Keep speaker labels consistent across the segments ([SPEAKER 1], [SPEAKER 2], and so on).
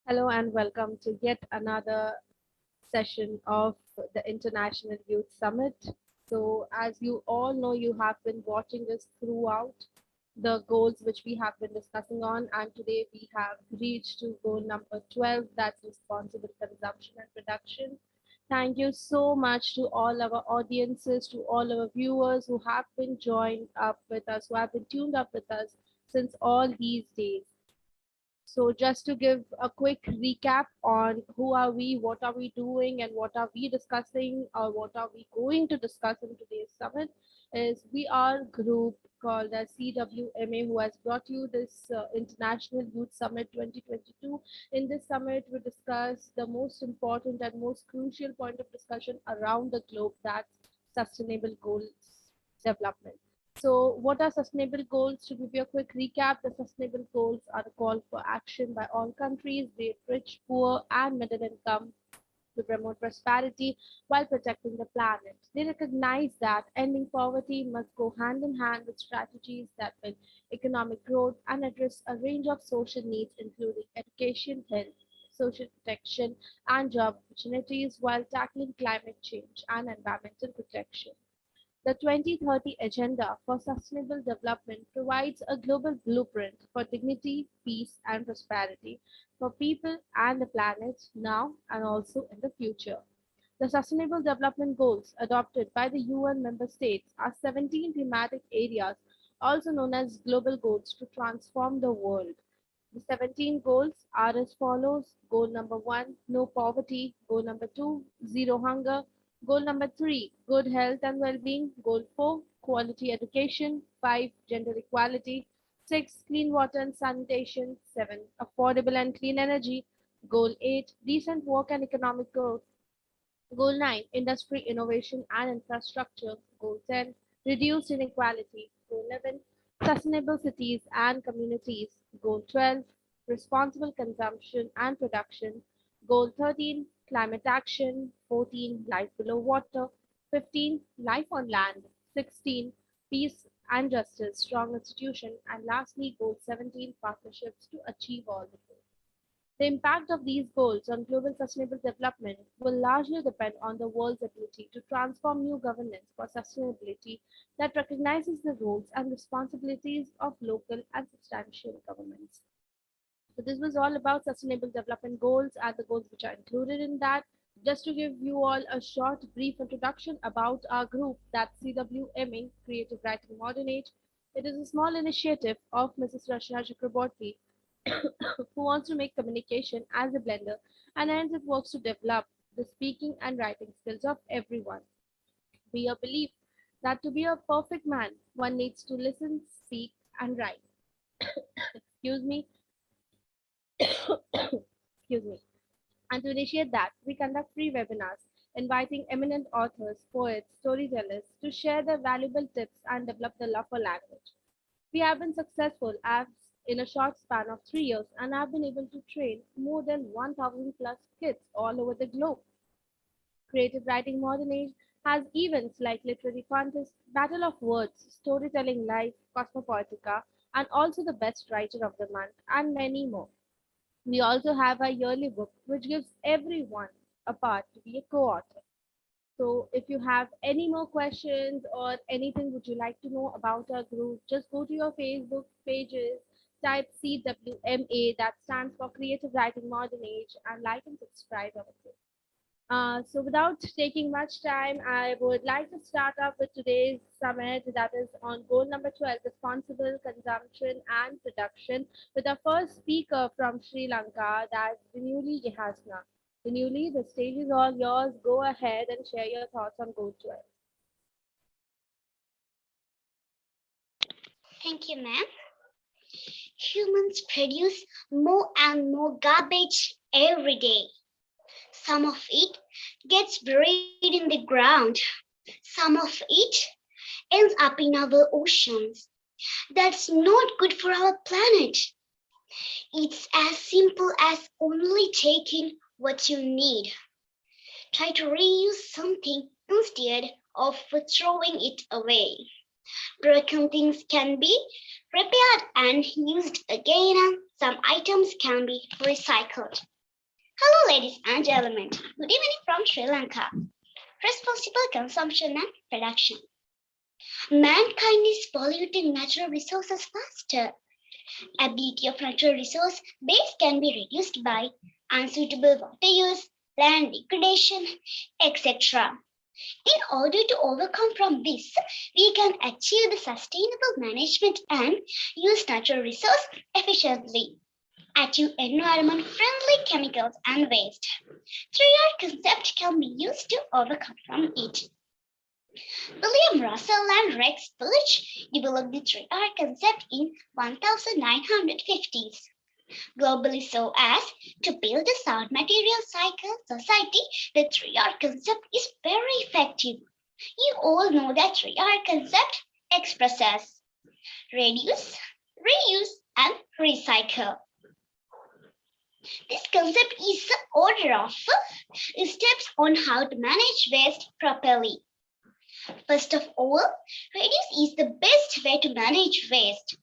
[SPEAKER 1] Hello and welcome to yet another session of the International Youth Summit. So, as you all know, you have been watching us throughout the goals which we have been discussing on, and today we have reached to goal number 12, that's responsible consumption and production. Thank you so much to all our audiences, to all our viewers who have been joined up with us, who have been tuned up with us since all these days. So just to give a quick recap on who are we, what are we doing, and what are we discussing, or what are we going to discuss in today's summit, is we are a group called as CWMA who has brought you this International Youth Summit 2022. In this summit, we discuss the most important and most crucial point of discussion around the globe, that's sustainable goals development. So, what are sustainable goals? To give you a quick recap, the sustainable goals are a call for action by all countries, be it rich, poor, and middle income, to promote prosperity while protecting the planet. They recognize that ending poverty must go hand in hand with strategies that build economic growth and address a range of social needs, including education, health, social protection, and job opportunities, while tackling climate change and environmental protection. The 2030 Agenda for Sustainable Development provides a global blueprint for dignity, peace, and prosperity for people and the planet now and also in the future. The Sustainable Development Goals adopted by the UN member states are 17 thematic areas, also known as global goals, to transform the world. The 17 goals are as follows. Goal number one, no poverty. Goal number two, zero hunger. Goal number three, good health and well-being. Goal four, quality education. Five, gender equality. Six, clean water and sanitation. Seven, affordable and clean energy. Goal eight, decent work and economic growth. Goal 9, industry, innovation and infrastructure. Goal 10, reduce inequality. Goal 11, sustainable cities and communities. Goal 12, responsible consumption and production. Goal 13, climate action. 14, life below water. 15, life on land. 16, peace and justice, strong institution. And lastly, goal 17, partnerships to achieve all the goals. The impact of these goals on global sustainable development will largely depend on the world's ability to transform new governance for sustainability that recognizes the roles and responsibilities of local and substantial governments. So this was all about sustainable development goals and the goals which are included in that. Just to give you all a short, brief introduction about our group, that's CWMA, Creative Writing Modern Age. It is a small initiative of Mrs. Rashna Chakraborty, who wants to make communication as a blender, and hence it works to develop the speaking and writing skills of everyone. We are believe that to be a perfect man, one needs to listen, speak, and write. Excuse me, excuse me. And to initiate that, we conduct free webinars inviting eminent authors, poets, storytellers to share their valuable tips and develop the love for language. We have been successful as in a short span of 3 years and have been able to train more than 1,000 plus kids all over the globe. Creative Writing Modern Age has events like Literary Contest, Battle of Words, Storytelling Live, Cosmopoetica, and also the Best Writer of the Month, and many more. We also have a yearly book which gives everyone a part to be a co-author. So if you have any more questions or anything would you like to know about our group, just go to your Facebook pages, type CWMA, that stands for Creative Writing Modern Age, and like and subscribe our group. So without taking much time, I would like to start off with today's summit that is on goal number 12, responsible consumption and production, with our first speaker from Sri Lanka, that's Vinuli Gehasna. Vinuli, the stage is all yours. Go ahead and share your thoughts on goal 12.
[SPEAKER 2] Thank you, ma'am. Humans produce more and more garbage every day. Some of it gets buried in the ground. Some of it ends up in our oceans. That's not good for our planet. It's as simple as only taking what you need. Try to reuse something instead of throwing it away. Broken things can be repaired and used again. Some items can be recycled. Hello, ladies and gentlemen. Good evening from Sri Lanka. Responsible consumption and production. Mankind is polluting natural resources faster. Ability of natural resource base can be reduced by unsuitable water use, land degradation, etc. In order to overcome from this, we can achieve the sustainable management and use natural resource efficiently. Achieve environment friendly chemicals and waste. 3R concept can be used to overcome from it. William Russell and Rex Birch developed the 3R concept in 1950s globally so as to build a sound material cycle society. The 3R concept is very effective. You all know that 3R concept expresses reduce, reuse, and recycle. This concept is the order of steps on how to manage waste properly. First of all, reduce is the best way to manage waste.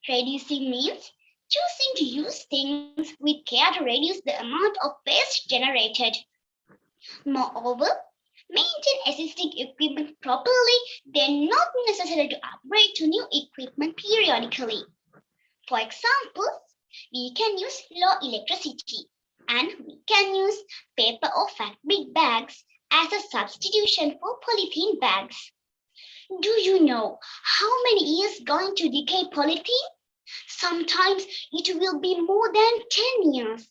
[SPEAKER 2] Reducing means choosing to use things with care to reduce the amount of waste generated. Moreover, maintain existing equipment properly, then not necessary to upgrade to new equipment periodically. For example, we can use low electricity and we can use paper or fabric bags as a substitution for polythene bags. Do you know how many years going to decay polythene? Sometimes it will be more than 10 years.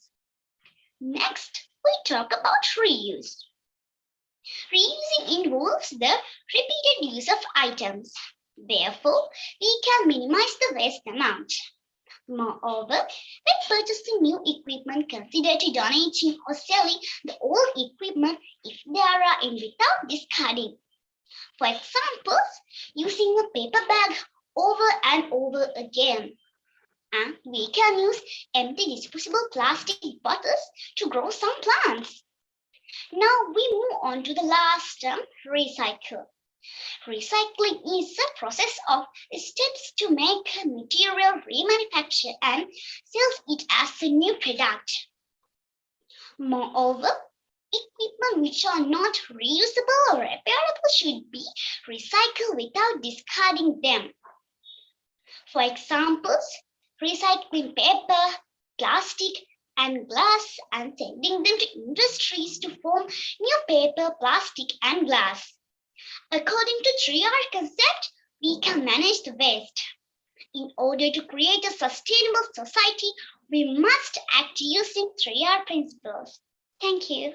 [SPEAKER 2] Next, we talk about reuse. Reusing involves the repeated use of items. Therefore, we can minimize the waste amount. Moreover, when purchasing new equipment, consider to donating or selling the old equipment if they are in without discarding. For example, using a paper bag over and over again. And we can use empty disposable plastic bottles to grow some plants. Now we move on to the last term, recycle. Recycling is a process of steps to make a material remanufactured and sells it as a new product. Moreover, equipment which are not reusable or repairable should be recycled without discarding them. For examples, recycling paper, plastic, and glass and sending them to industries to form new paper, plastic, and glass. According to 3R concept, we can manage the waste. In order to create a sustainable society, we must act using 3R principles. Thank you.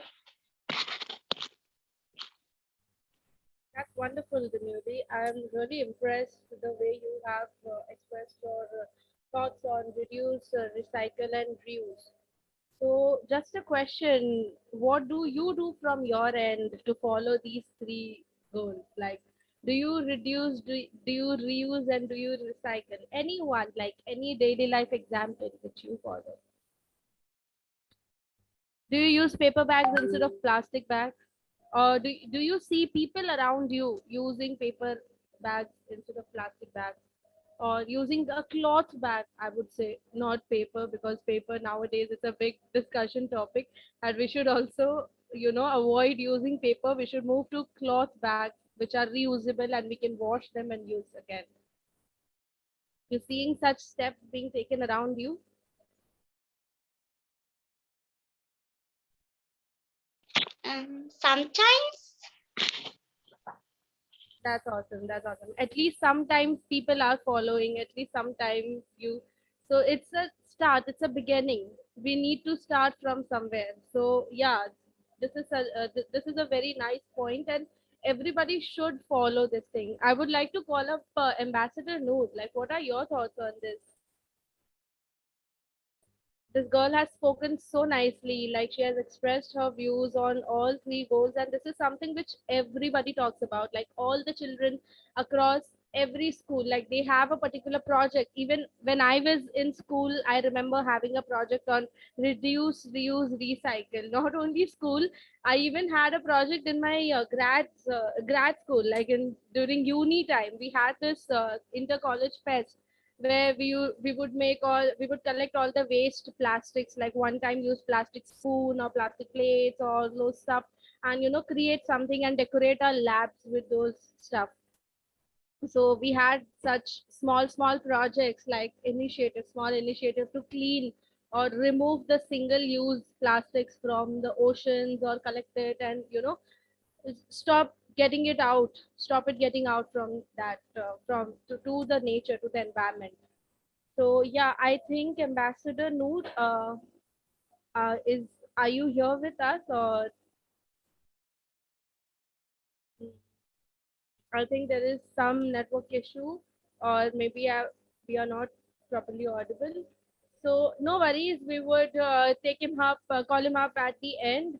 [SPEAKER 1] That's wonderful, Dimyati. I'm really impressed with the way you have expressed your thoughts on reduce, recycle, and reuse. So, just a question: what do you do from your end to follow these three goals? Like, do you reduce, do you reuse, and do you recycle? Anyone, like any daily life example which you follow? Do you use paper bags instead of plastic bags? Or do you see people around you using paper bags instead of plastic bags? Or using a cloth bag, I would say, not paper, because paper nowadays is a big discussion topic. And we should also, avoid using paper. We should move to cloth bags, which are reusable and we can wash them and use again. You're seeing such steps being taken around you?
[SPEAKER 2] Sometimes,
[SPEAKER 1] That's awesome. That's awesome. At least sometimes people are following. At least sometimes you. So it's a start. It's a beginning. We need to start from somewhere. So yeah, this is a very nice point, and everybody should follow this thing. I would like to call up Ambassador Noor. Like, what are your thoughts on this? This girl has spoken so nicely, like she has expressed her views on all three goals, and this is something which everybody talks about, like all the children across every school, like they have a particular project. Even when I was in school, I remember having a project on reduce, reuse, recycle. Not only school, I even had a project in my grad school, like in during uni time we had this inter college fest where we would make all we would collect all the waste plastics, like one time used plastic spoon or plastic plates or those stuff, and create something and decorate our labs with those stuff. So we had such small projects, like small initiative to clean or remove the single use plastics from the oceans, or collect it and stop it getting out from that to the nature, to the environment. So yeah, I think Ambassador Noor, is are you here with us, or I think there is some network issue, or maybe we are not properly audible. So no worries, we would call him up at the end.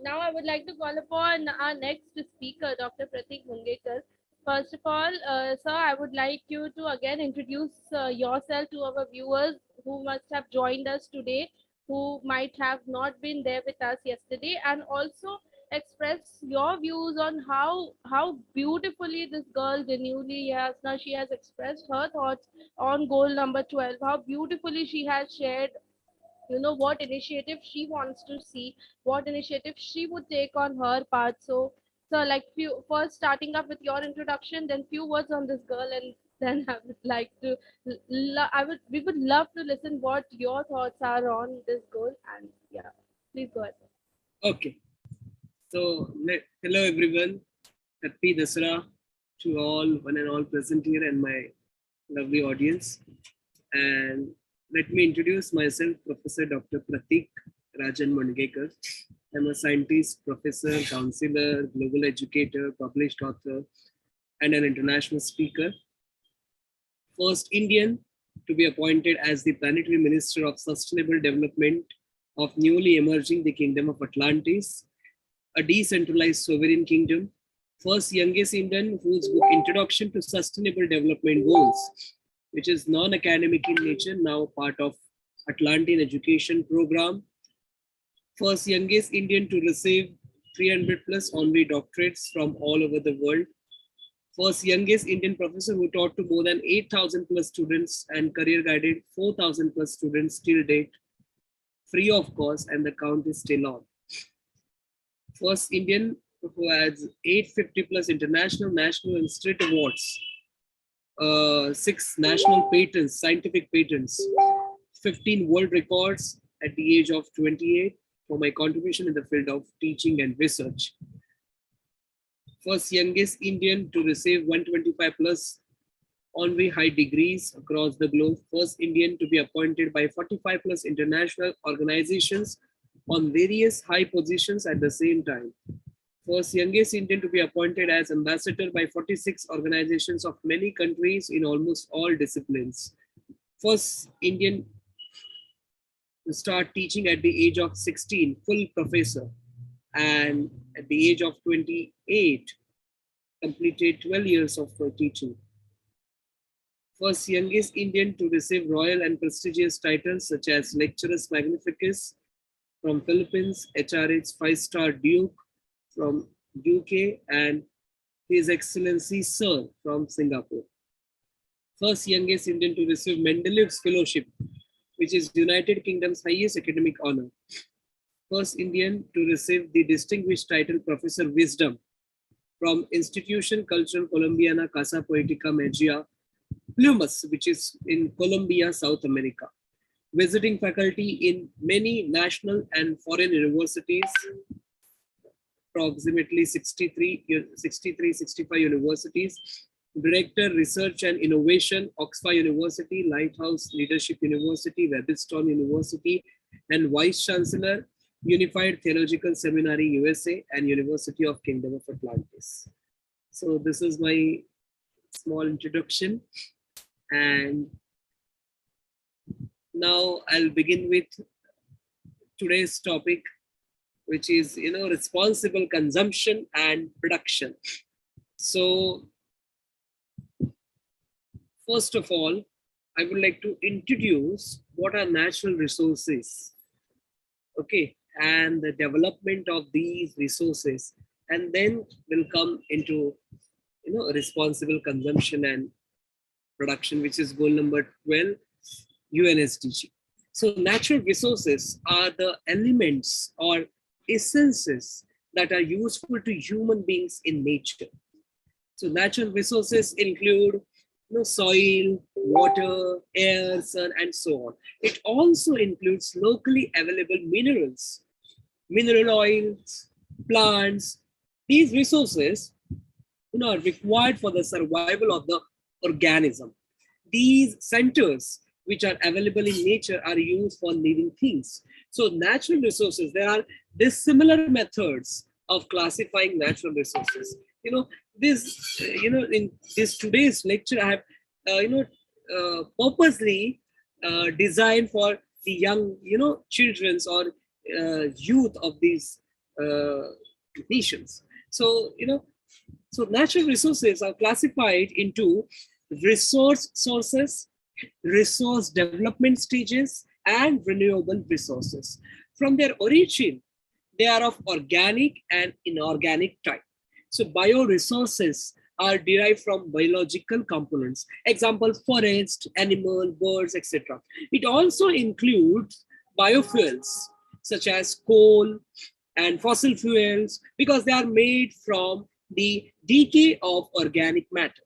[SPEAKER 1] Now I would like to call upon our next speaker, Dr. Pratik Mungekar. First of all, sir, I would like you to again introduce yourself to our viewers who must have joined us today, who might have not been there with us yesterday, and also express your views on how beautifully this girl genuinely has, now she has expressed her thoughts on goal number 12, how beautifully she has shared what initiative she wants to see, what initiative she would take on her part. So like few first starting up with your introduction, then few words on this girl, and then I would like to I would we would love to listen what your thoughts are on this goal. And yeah, please go ahead.
[SPEAKER 3] Okay. So, hello everyone. Happy Dasara to all, one and all present here, and my lovely audience. And let me introduce myself, Professor Dr. Pratik Rajan Mandgekar. I'm a scientist, professor, counselor, global educator, published author, and an international speaker. First Indian to be appointed as the Planetary Minister of Sustainable Development of newly emerging the Kingdom of Atlantis, a decentralized sovereign kingdom. First youngest Indian whose book Introduction to Sustainable Development Goals, which is non-academic in nature, now part of Atlantean education program. First youngest Indian to receive 300 plus honorary doctorates from all over the world. First youngest Indian professor who taught to more than 8,000 plus students and career guided 4,000 plus students till date, free of cost, and the count is still on. First Indian who has 850 plus international, national, and state awards, 6 national patents, scientific patents, 15 world records at the age of 28 for my contribution in the field of teaching and research. First youngest Indian to receive 125 plus honorary high degrees across the globe. First Indian to be appointed by 45 plus international organizations on various high positions at the same time. First youngest Indian to be appointed as ambassador by 46 organizations of many countries in almost all disciplines. First Indian to start teaching at the age of 16, full professor, and at the age of 28, completed 12 years of teaching. First youngest Indian to receive royal and prestigious titles such as Lecturus Magnificus from Philippines, HRH 5-star Duke from UK, and His Excellency Sir from Singapore. First youngest Indian to receive Mendeleev's Fellowship, which is United Kingdom's highest academic honor. First Indian to receive the distinguished title Professor Wisdom from Institution Cultural Colombiana Casa Poetica Mejia, Plumas, which is in Colombia, South America. Visiting faculty in many national and foreign universities, approximately 65 universities. Director, Research and Innovation, Oxford University, Lighthouse Leadership University, Webbistone University, and Vice Chancellor, Unified Theological Seminary, USA, and University of Kingdom of Atlantis. So this is my small introduction. And now I'll begin with today's topic, which is, responsible consumption and production. So first of all, I would like to introduce what are natural resources, okay, and the development of these resources, and then we'll come into, responsible consumption and production, which is goal number 12, UNSDG. So natural resources are the elements or essences that are useful to human beings in nature. So natural resources include soil, water, air, sun, and so on. It also includes locally available minerals, mineral oils, plants. These resources are required for the survival of the organism. These centers which are available in nature are used for living things. So natural resources, there are dissimilar methods of classifying natural resources. In this today's lecture, I have, purposely designed for the young, children's or youth of these nations. So natural resources are classified into resource sources, resource development stages, and renewable resources. From their origin, they are of organic and inorganic type. So bioresources are derived from biological components. Example, forest, animal, birds, etc. It also includes biofuels such as coal and fossil fuels because they are made from the decay of organic matter.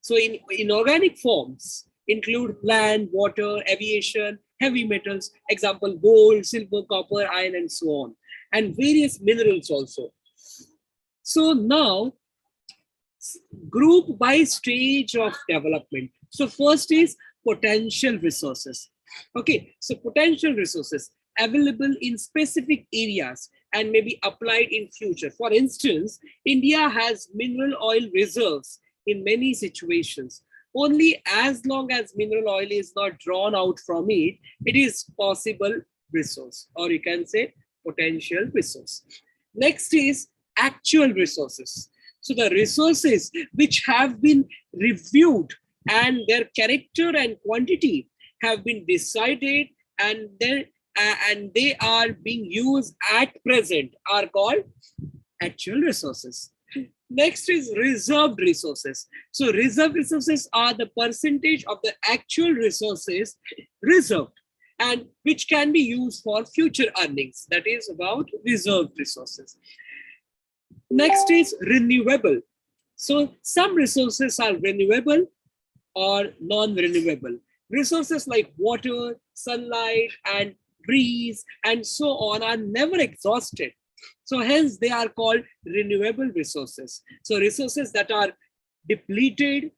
[SPEAKER 3] So in inorganic forms include land, water, aviation, heavy metals, example gold, silver, copper, iron, and so on, and various minerals also. So now, group by stage of development. So first is potential resources. Okay, so potential resources available in specific areas and may be applied in future. For instance, India has mineral oil reserves in many situations. Only as long as mineral oil is not drawn out from it, it is possible resource, or you can say potential resource. Next is actual resources. So the resources which have been reviewed and their character and quantity have been decided and they are being used at present are called actual resources. Next is reserved resources. So reserved resources are the percentage of the actual resources reserved and which can be used for future earnings. That is about reserved resources. Next is renewable. So some resources are renewable or non-renewable. Resources like water, sunlight, and breeze, and so on are never exhausted. So hence they are called renewable resources. So resources that are depleted,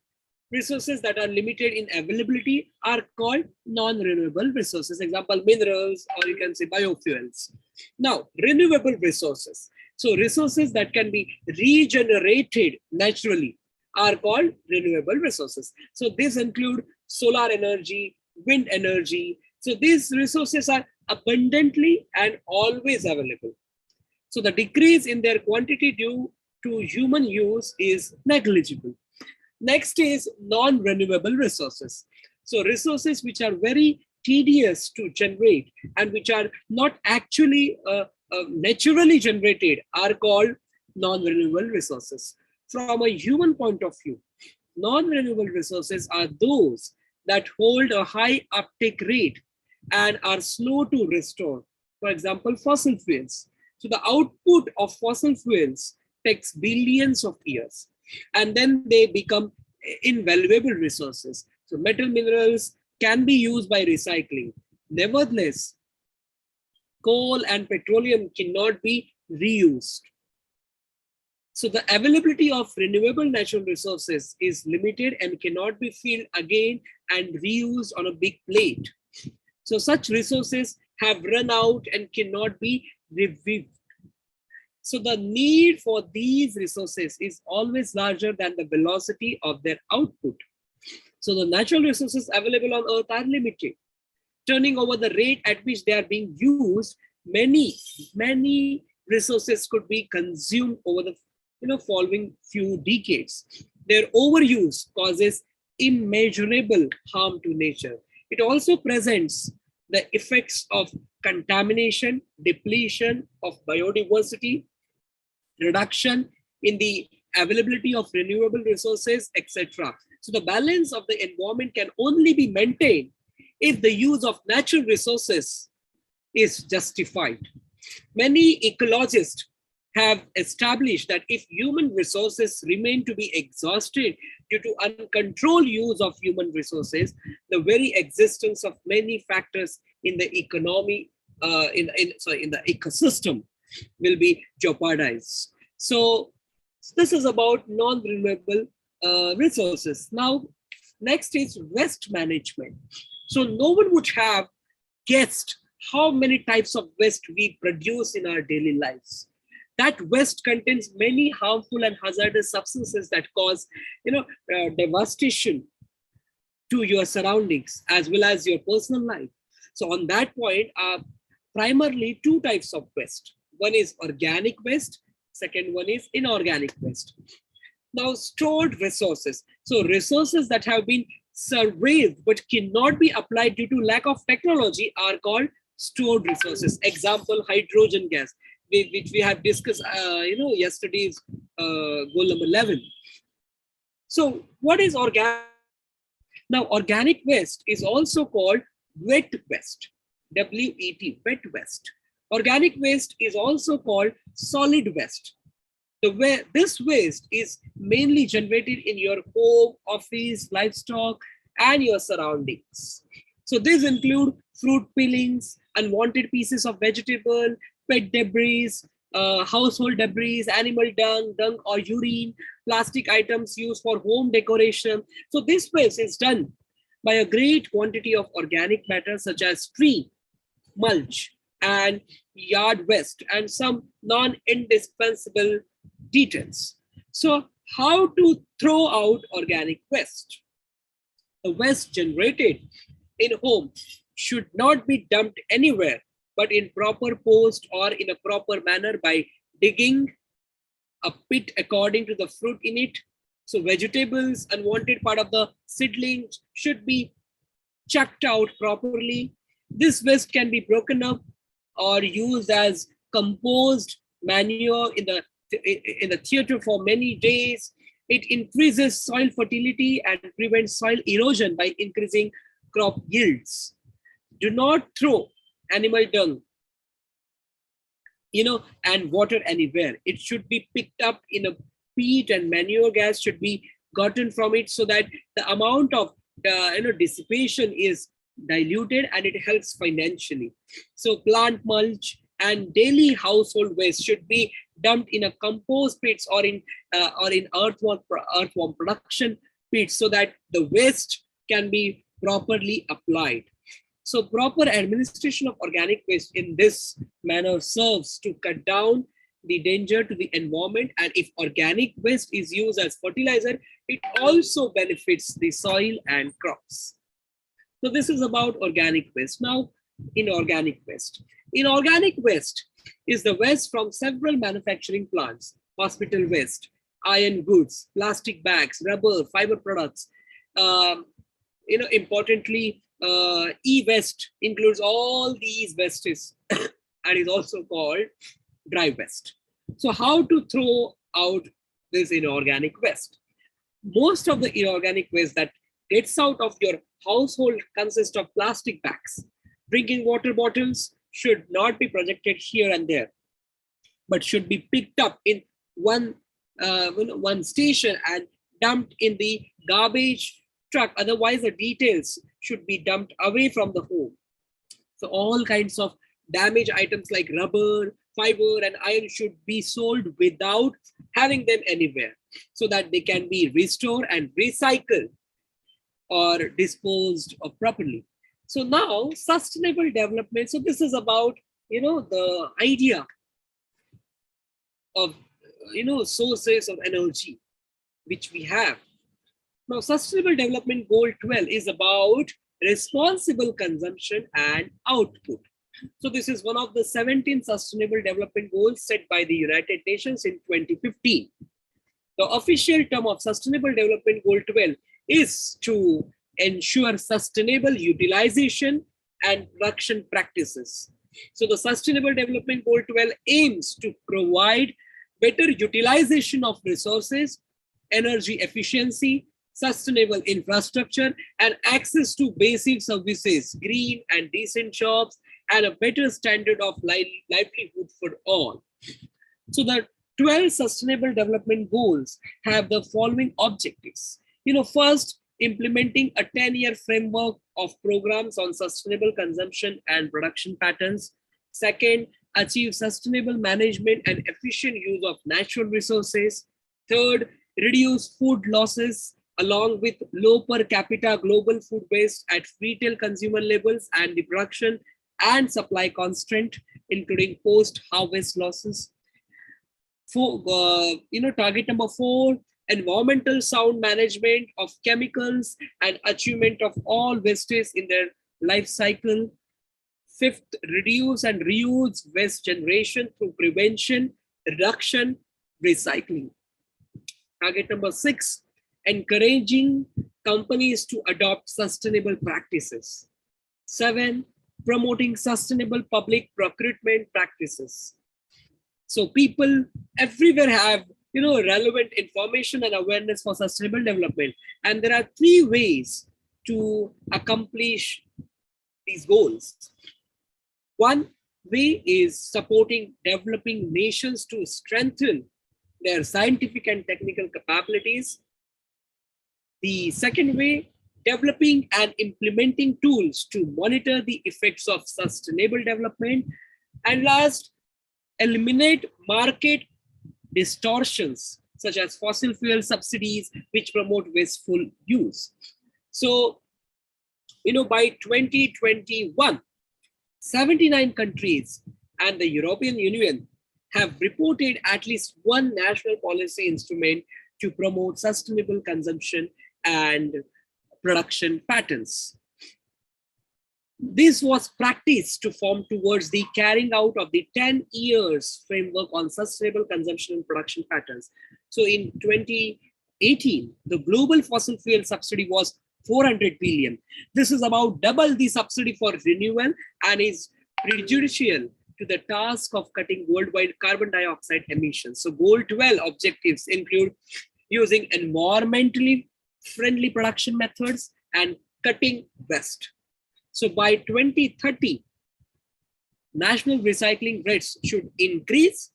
[SPEAKER 3] resources that are limited in availability are called non-renewable resources. Example, minerals, or you can say biofuels. Now, renewable resources. So resources that can be regenerated naturally are called renewable resources. So these include solar energy, wind energy. So these resources are abundantly and always available. So the decrease in their quantity due to human use is negligible. Next is non-renewable resources. So resources which are very tedious to generate and which are not actually naturally generated are called non-renewable resources. From a human point of view, non-renewable resources are those that hold a high uptake rate and are slow to restore. For example, fossil fuels. So the output of fossil fuels takes billions of years and then they become invaluable resources. So metal minerals can be used by recycling. Nevertheless, coal and petroleum cannot be reused. So the availability of renewable natural resources is limited and cannot be filled again and reused on a big plate. So such resources have run out and cannot be revived. So the need for these resources is always larger than the velocity of their output. So the natural resources available on Earth are limited. Turning over the rate at which they are being used, many resources could be consumed over the following few decades. Their overuse causes immeasurable harm to nature. It also presents the effects of contamination, depletion of biodiversity, reduction in the availability of renewable resources, etc. So the balance of the environment can only be maintained if the use of natural resources is justified. Many ecologists have established that if human resources remain to be exhausted due to uncontrolled use of human resources, the very existence of many factors in the economy, in the ecosystem, will be jeopardized. So this is about non-renewable resources. Now, next is waste management. So no one would have guessed how many types of waste we produce in our daily lives. That waste contains many harmful and hazardous substances that cause, devastation to your surroundings as well as your personal life. So on that point, primarily two types of waste. One is organic waste, second one is inorganic waste. Now, stored resources. So resources that have been surveyed but cannot be applied due to lack of technology are called stored resources. Example, hydrogen gas, which we have discussed, yesterday's goal number 11. So what is organic? Now, organic waste is also called wet waste, W-E-T, wet waste. Organic waste is also called solid waste. This waste is mainly generated in your home, office, livestock, and your surroundings. So these include fruit peelings, unwanted pieces of vegetable, pet debris, household debris, animal dung or urine, plastic items used for home decoration. So this waste is done by a great quantity of organic matter such as tree, mulch, and yard waste, and some non-indispensable details. So how to throw out organic waste? The waste generated in home should not be dumped anywhere, but in proper post or in a proper manner by digging a pit according to the fruit in it. So vegetables, unwanted part of the seedlings should be chucked out properly. This waste can be broken up or used as compost manure in the theater for many days. It increases soil fertility and prevents soil erosion by increasing crop yields. Do not throw animal dung, and water anywhere. It should be picked up in a peat, and manure gas should be gotten from it so that the amount of dissipation is diluted and it helps financially. So plant mulch and daily household waste should be dumped in a compost pits or in earthworm production pits so that the waste can be properly applied. So proper administration of organic waste in this manner serves to cut down the danger to the environment. And if organic waste is used as fertilizer, it also benefits the soil and crops. So this is about organic waste. Now, inorganic waste. Inorganic waste is the waste from several manufacturing plants, hospital waste, iron goods, plastic bags, rubber, fiber products. Importantly, e-waste includes all these wastes and is also called dry waste. So how to throw out this inorganic waste? Most of the inorganic waste that gets out of your household consists of plastic bags. Drinking water bottles should not be projected here and there, but should be picked up in one station and dumped in the garbage truck. Otherwise, the details should be dumped away from the home. So all kinds of damaged items like rubber, fiber, and iron should be sold without having them anywhere so that they can be restored and recycled or disposed of properly. So now sustainable development. So this is about, the idea of, sources of energy which we have. Now, Sustainable Development Goal 12 is about responsible consumption and output. So this is one of the 17 Sustainable Development Goals set by the United Nations in 2015. The official term of Sustainable Development Goal 12 is to ensure sustainable utilization and production practices. So the Sustainable Development Goal 12 aims to provide better utilization of resources, energy efficiency, sustainable infrastructure, and access to basic services, green and decent jobs, and a better standard of livelihood for all. So the 12 sustainable development goals have the following objectives. First, implementing a 10-year framework of programs on sustainable consumption and production patterns. Second, achieve sustainable management and efficient use of natural resources. Third, reduce food losses along with low per capita global food waste at retail consumer levels and the production and supply constraint, including post-harvest losses. Target number 4, environmental sound management of chemicals and achievement of all wastes in their life cycle. Fifth, reduce and reuse waste generation through prevention, reduction, recycling. Target number 6, encouraging companies to adopt sustainable practices. 7, promoting sustainable public procurement practices. So people everywhere have relevant information and awareness for sustainable development. And there are 3 ways to accomplish these goals. One way is supporting developing nations to strengthen their scientific and technical capabilities. The second way, developing and implementing tools to monitor the effects of sustainable development. And last, eliminate market distortions such as fossil fuel subsidies, which promote wasteful use. So, by 2021, 79 countries and the European Union have reported at least one national policy instrument to promote sustainable consumption and production patterns. This was practiced to form towards the carrying out of the 10 years framework on sustainable consumption and production patterns. So in 2018, the global fossil fuel subsidy was 400 billion. This is about double the subsidy for renewal and is prejudicial to the task of cutting worldwide carbon dioxide emissions. So goal 12 objectives include using environmentally friendly production methods and cutting waste. So by 2030, national recycling rates should increase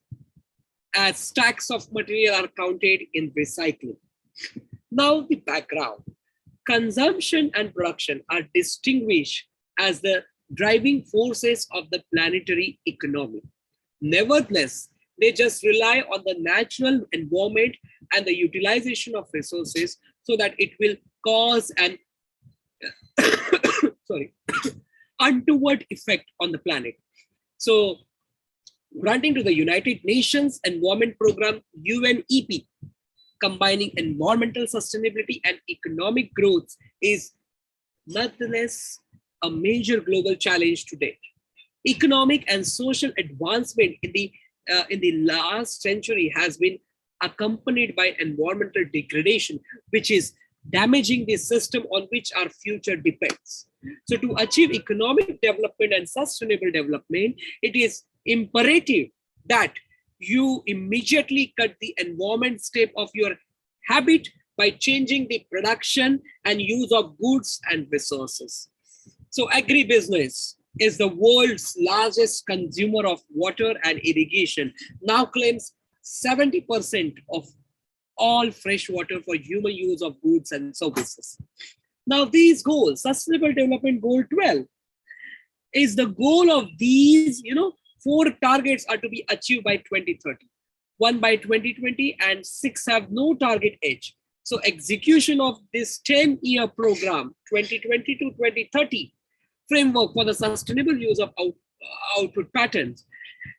[SPEAKER 3] as stacks of material are counted in recycling. Now the background. Consumption and production are distinguished as the driving forces of the planetary economy. Nevertheless, they just rely on the natural environment and the utilization of resources so that it will cause an untoward effect on the planet. So, granting to the United Nations Environment Program UNEP, combining environmental sustainability and economic growth is nonetheless a major global challenge today. Economic and social advancement in the last century has been accompanied by environmental degradation, which is damaging the system on which our future depends. So to achieve economic development and sustainable development, it is imperative that you immediately cut the environment step of your habit by changing the production and use of goods and resources. So agribusiness is the world's largest consumer of water and irrigation, now claims 70% of all fresh water for human use of goods and services. Now these goals, Sustainable Development Goal 12, is the goal of these, 4 targets are to be achieved by 2030, 1 by 2020, and 6 have no target age. So execution of this 10-year program, 2020 to 2030, framework for the sustainable use of output patterns,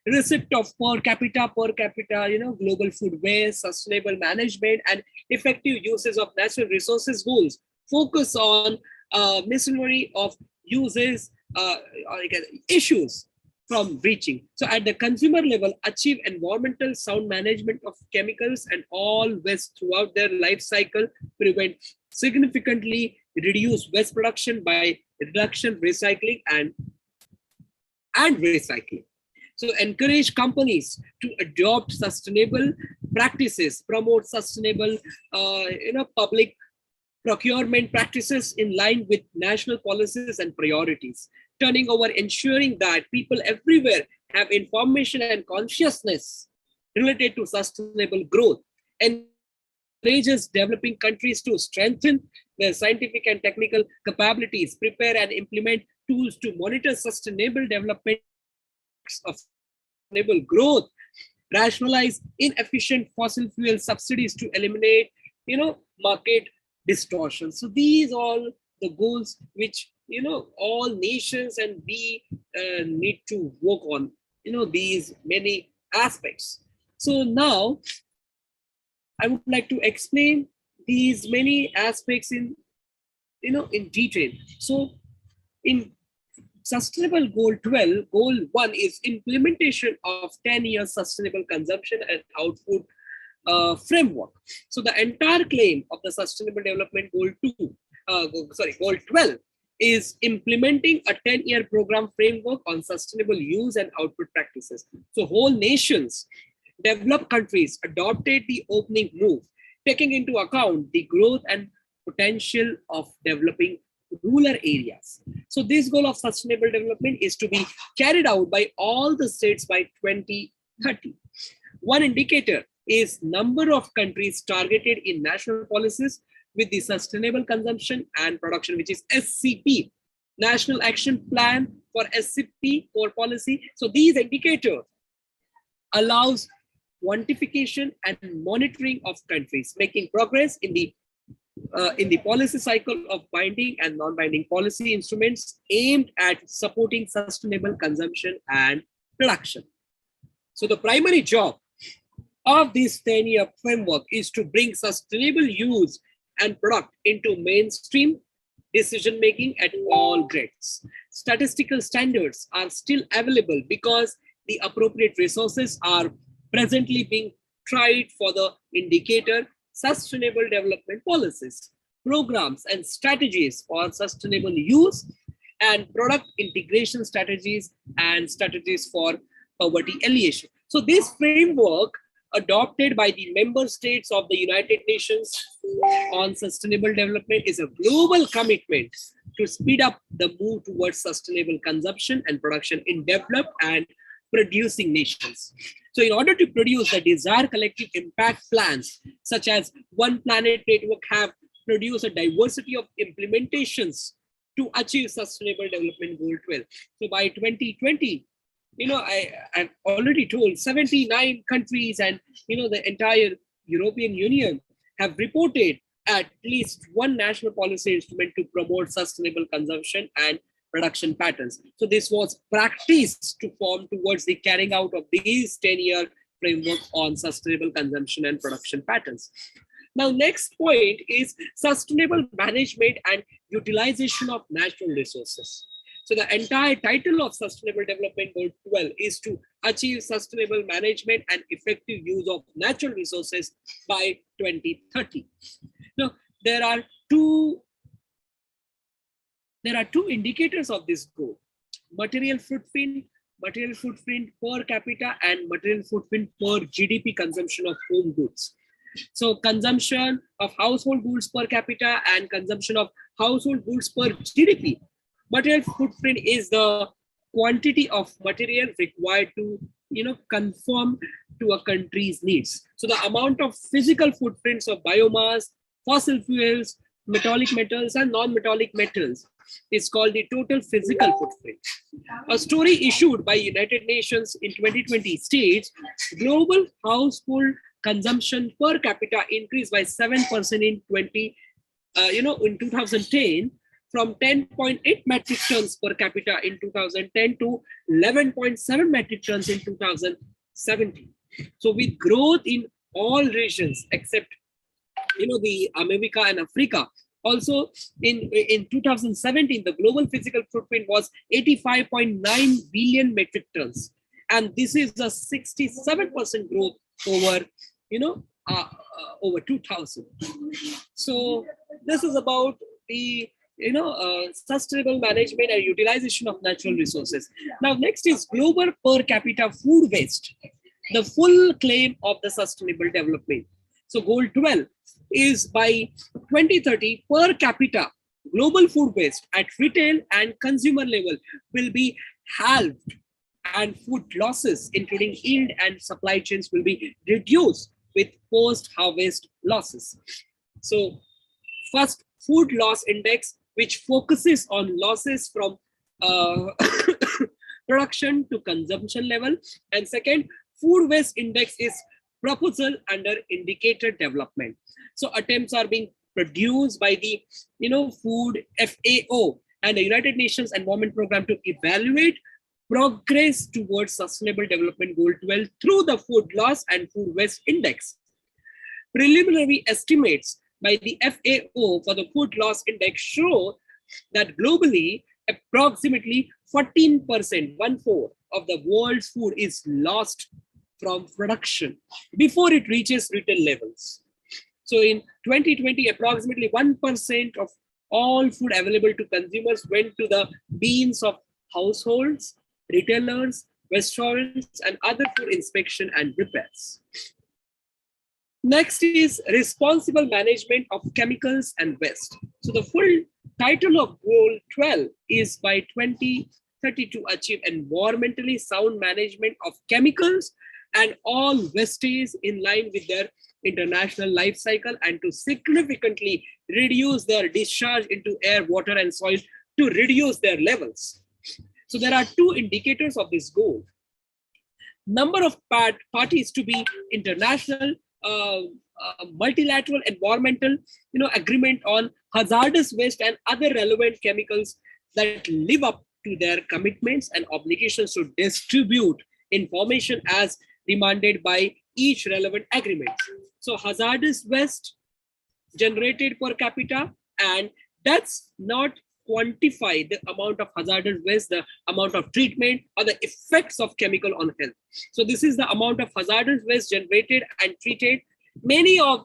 [SPEAKER 3] receipt of per capita, global food waste, sustainable management, and effective uses of natural resources goals focus on missionary of uses issues from reaching. So at the consumer level, achieve environmental sound management of chemicals and all waste throughout their life cycle, prevent significantly reduce waste production by reduction, recycling, and recycling. So encourage companies to adopt sustainable practices, promote sustainable, public procurement practices in line with national policies and priorities, turning over ensuring that people everywhere have information and consciousness related to sustainable growth, encourages developing countries to strengthen their scientific and technical capabilities, prepare and implement tools to monitor sustainable development of sustainable growth, rationalize inefficient fossil fuel subsidies to eliminate, market distortion. So these all the goals which all nations and we need to work on. These many aspects. So now I would like to explain these many aspects in detail. So in Sustainable Goal 12, Goal 1 is implementation of 10-year sustainable consumption and output framework. So the entire claim of the Sustainable Development Goal 2, Goal 12 is implementing a 10-year program framework on sustainable use and output practices. So whole nations, developed countries adopted the opening move, taking into account the growth and potential of developing rural areas. So this goal of sustainable development is to be carried out by all the states by 2030. One indicator is number of countries targeted in national policies with the sustainable consumption and production, which is SCP, National Action Plan for SCP core policy. So these indicators allows quantification and monitoring of countries making progress in the policy cycle of binding and non-binding policy instruments aimed at supporting sustainable consumption and production. So the primary job of this 10-year framework is to bring sustainable use and product into mainstream decision-making at all grades. Statistical standards are still available because the appropriate resources are presently being tried for the indicator sustainable development policies, programs and strategies for sustainable use and product integration strategies and strategies for poverty alleviation. So this framework adopted by the member states of the United Nations on sustainable development is a global commitment to speed up the move towards sustainable consumption and production in developed and producing nations. So in order to produce the desired collective impact plans, such as One Planet Network have produced a diversity of implementations to achieve Sustainable Development Goal 12. So by 2020, I've already told 79 countries and, the entire European Union have reported at least one national policy instrument to promote sustainable consumption and production patterns. So this was practiced to form towards the carrying out of these 10-year framework on sustainable consumption and production patterns. Now, next point is sustainable management and utilization of natural resources. So the entire title of Sustainable Development Goal 12 is to achieve sustainable management and effective use of natural resources by 2030. Now, there are two indicators of this goal: material footprint per capita, and material footprint per GDP consumption of home goods. So consumption of household goods per capita and consumption of household goods per GDP. Material footprint is the quantity of material required to conform to a country's needs. So the amount of physical footprints of biomass, fossil fuels, metallic metals and non-metallic metals is called the total physical footprint. A study issued by United Nations in 2020 states global household consumption per capita increased by 7% in 2010, from 10.8 metric tons per capita in 2010 to 11.7 metric tons in 2017. So with growth in all regions except the America and Africa. Also in 2017, the global physical footprint was 85.9 billion metric tons. And this is a 67% growth over, over 2000. So this is about the sustainable management and utilization of natural resources. Now, next is global per capita food waste, the full claim of the sustainable development. So goal 12 is by 2030 per capita, global food waste at retail and consumer level will be halved, and food losses, including yield and supply chains, will be reduced with post-harvest losses. So, first, food loss index, which focuses on losses from uh, production to consumption level, and second, food waste index is proposal under indicator development. So attempts are being produced by the food FAO and the United Nations Environment Program to evaluate progress towards sustainable development goal 12 through the food loss and food waste index. Preliminary estimates by the FAO for the food loss index show that globally approximately 14%, 1/4 of the world's food is lost from production before it reaches retail levels. So in 2020, approximately 1% of all food available to consumers went to the bins of households, retailers, restaurants, and other food inspection and repairs. Next is responsible management of chemicals and waste. So the full title of Goal 12 is by 2030 to achieve environmentally sound management of chemicals and all wastage in line with their international life cycle, and to significantly reduce their discharge into air, water, and soil to reduce their levels. So there are two indicators of this goal. Number of parties to be international multilateral environmental agreement on hazardous waste and other relevant chemicals that live up to their commitments and obligations to distribute information as demanded by each relevant agreement. So hazardous waste generated per capita, and that's not quantify the amount of hazardous waste, the amount of treatment, or the effects of chemical on health. So this is the amount of hazardous waste generated and treated. Many of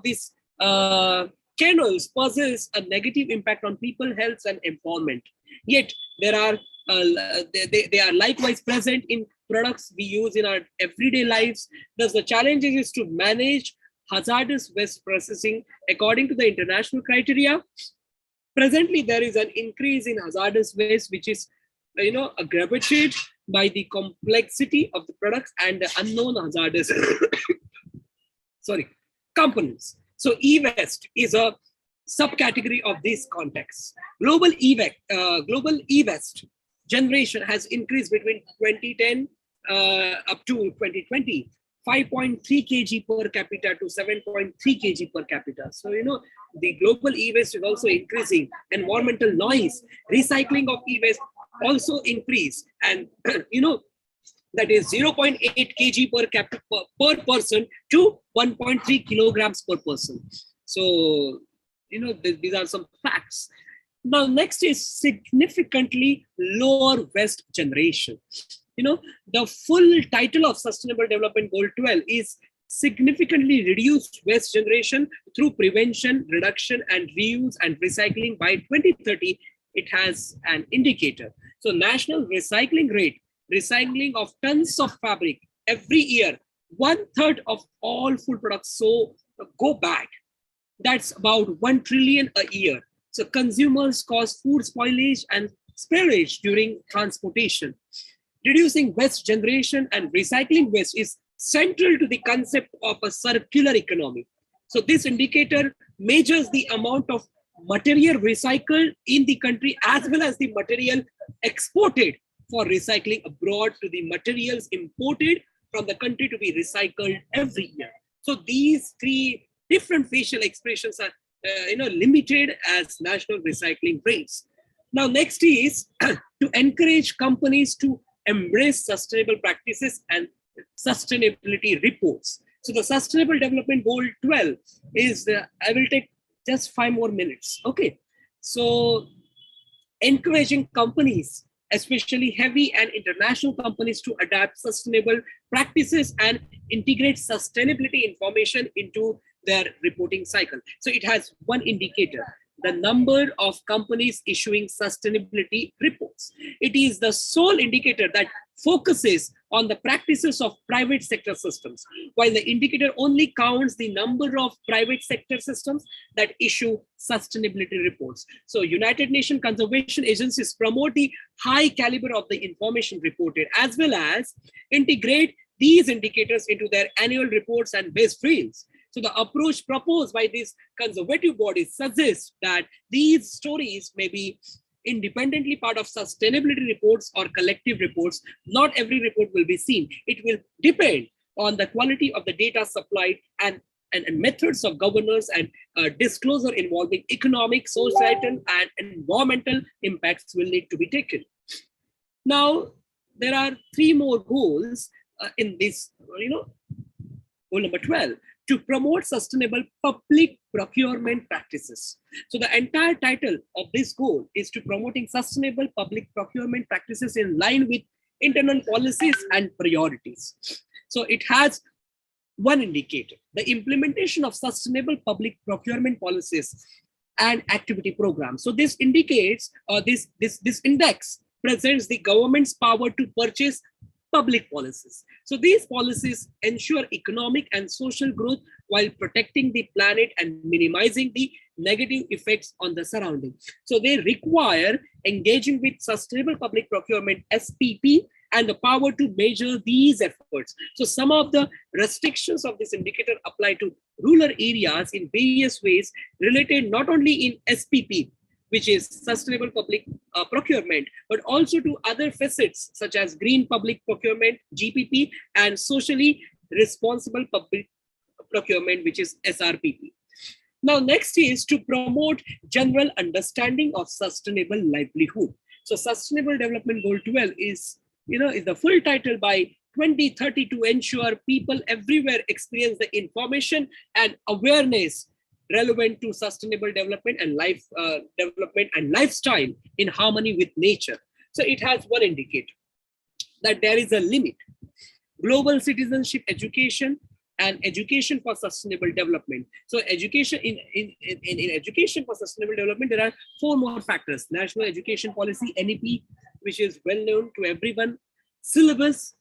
[SPEAKER 3] these channels possess a negative impact on people, health, and environment. Yet there are they are likewise present in products we use in our everyday lives. Thus, the challenge is to manage hazardous waste processing according to the international criteria. Presently, there is an increase in hazardous waste, which is, aggravated by the complexity of the products and the unknown hazardous components. So, e-waste is a subcategory of this context. Global e-waste generation has increased between 2010 up to 2020. 5.3 kg per capita to 7.3 kg per capita. So, the global e-waste is also increasing. Environmental noise, recycling of e-waste also increase. And, that is 0.8 kg per person to 1.3 kilograms per person. So, these are some facts. Now, next is significantly lower waste generation. The full title of Sustainable Development Goal 12 is significantly reduced waste generation through prevention, reduction, and reuse and recycling by 2030. It has an indicator. So national recycling rate, recycling of tons of fabric every year, 1/3 of all food products go bad. That's about 1 trillion a year. So consumers cause food spoilage and spillage during transportation. Reducing waste generation and recycling waste is central to the concept of a circular economy. So this indicator measures the amount of material recycled in the country as well as the material exported for recycling abroad to the materials imported from the country to be recycled every year. So these three different facial expressions are limited as national recycling rates. Now next is to encourage companies to embrace sustainable practices and sustainability reports. So the Sustainable Development Goal 12 is, I will take just 5 more minutes. Okay. So encouraging companies, especially heavy and international companies, to adapt sustainable practices and integrate sustainability information into their reporting cycle. So it has one indicator, the number of companies issuing sustainability reports. It is the sole indicator that focuses on the practices of private sector systems, while the indicator only counts the number of private sector systems that issue sustainability reports. So United Nations conservation agencies promote the high caliber of the information reported, as well as integrate these indicators into their annual reports and base fields. So the approach proposed by these conservative bodies suggests that these stories may be independently part of sustainability reports or collective reports. Not every report will be seen. It will depend on the quality of the data supplied and methods of governance and disclosure involving economic, societal, and environmental impacts will need to be taken. Now, there are 3 more goals in this, goal number 12, to promote sustainable public procurement practices. So the entire title of this goal is to promoting sustainable public procurement practices in line with internal policies and priorities. So it has one indicator, the implementation of sustainable public procurement policies and activity programs. So this indicates, this index presents the government's power to purchase public policies. So these policies ensure economic and social growth while protecting the planet and minimizing the negative effects on the surrounding. So they require engaging with sustainable public procurement SPP and the power to measure these efforts. So some of the restrictions of this indicator apply to rural areas in various ways related not only in SPP, which is sustainable public procurement, but also to other facets such as green public procurement, GPP, and socially responsible public procurement, which is SRPP. Now, next is to promote general understanding of sustainable livelihood. So Sustainable Development Goal 12 is the full title by 2030 to ensure people everywhere experience the information and awareness relevant to sustainable development and development and lifestyle in harmony with nature. So it has one indicator, that there is a limit. Global citizenship education and education for sustainable development. So education in education for sustainable development, there are 4 more factors: national education policy, NEP, which is well known to everyone, syllabus,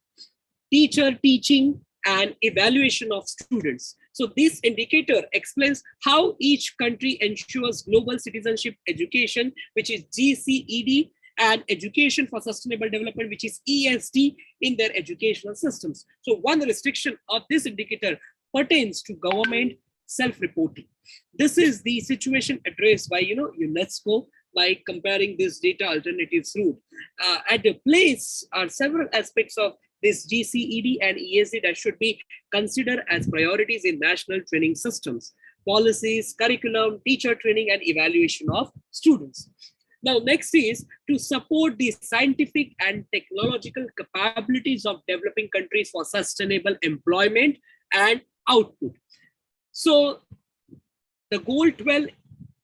[SPEAKER 3] teacher teaching, and evaluation of students. So this indicator explains how each country ensures global citizenship education, which is GCED, and education for sustainable development, which is ESD, in their educational systems. So one restriction of this indicator pertains to government self-reporting. This is the situation addressed by UNESCO by comparing this data alternatives route. At the place are several aspects of this GCED and ESD that should be considered as priorities in national training systems: policies, curriculum, teacher training, and evaluation of students. Now, next is to support the scientific and technological capabilities of developing countries for sustainable employment and output. So the goal 12,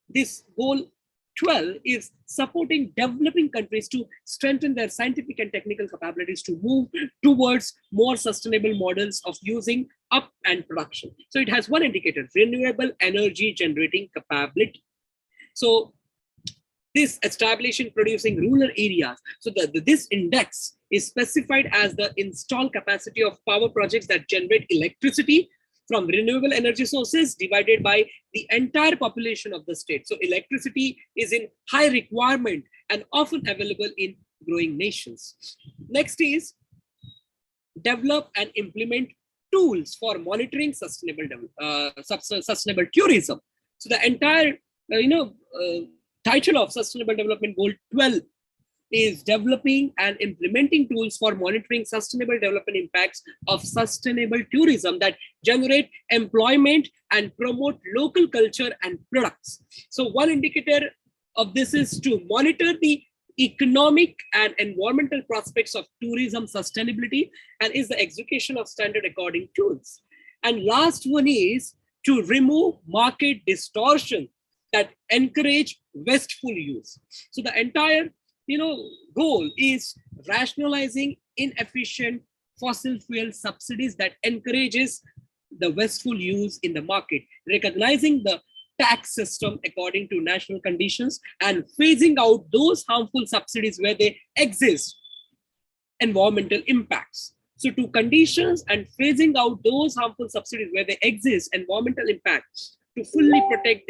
[SPEAKER 3] this goal 12 is supporting developing countries to strengthen their scientific and technical capabilities to move towards more sustainable models of using up and production. So it has one indicator: renewable energy generating capability. So this establishing producing rural areas. So this index is specified as the installed capacity of power projects that generate electricity from renewable energy sources divided by the entire population of the state. So electricity is in high requirement and often available in growing nations. Next is develop and implement tools for monitoring sustainable tourism. So the entire title of Sustainable Development Goal 12 is developing and implementing tools for monitoring sustainable development impacts of sustainable tourism that generate employment and promote local culture and products. So one indicator of this is to monitor the economic and environmental prospects of tourism sustainability and is the execution of standard according tools. And last one is to remove market distortion that encourage wasteful use. So the entire goal is rationalizing inefficient fossil fuel subsidies that encourages the wasteful use in the market, recognizing the tax system according to national conditions and phasing out those harmful subsidies where they exist environmental impacts. So to conditions and phasing out those harmful subsidies where they exist, environmental impacts, to fully protect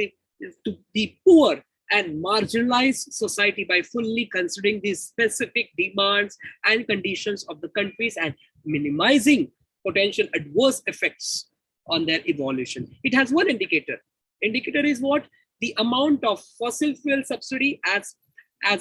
[SPEAKER 3] the poor and marginalized society by fully considering the specific demands and conditions of the countries and minimizing potential adverse effects on their evolution. It has one indicator. Indicator is what? The amount of fossil fuel subsidy as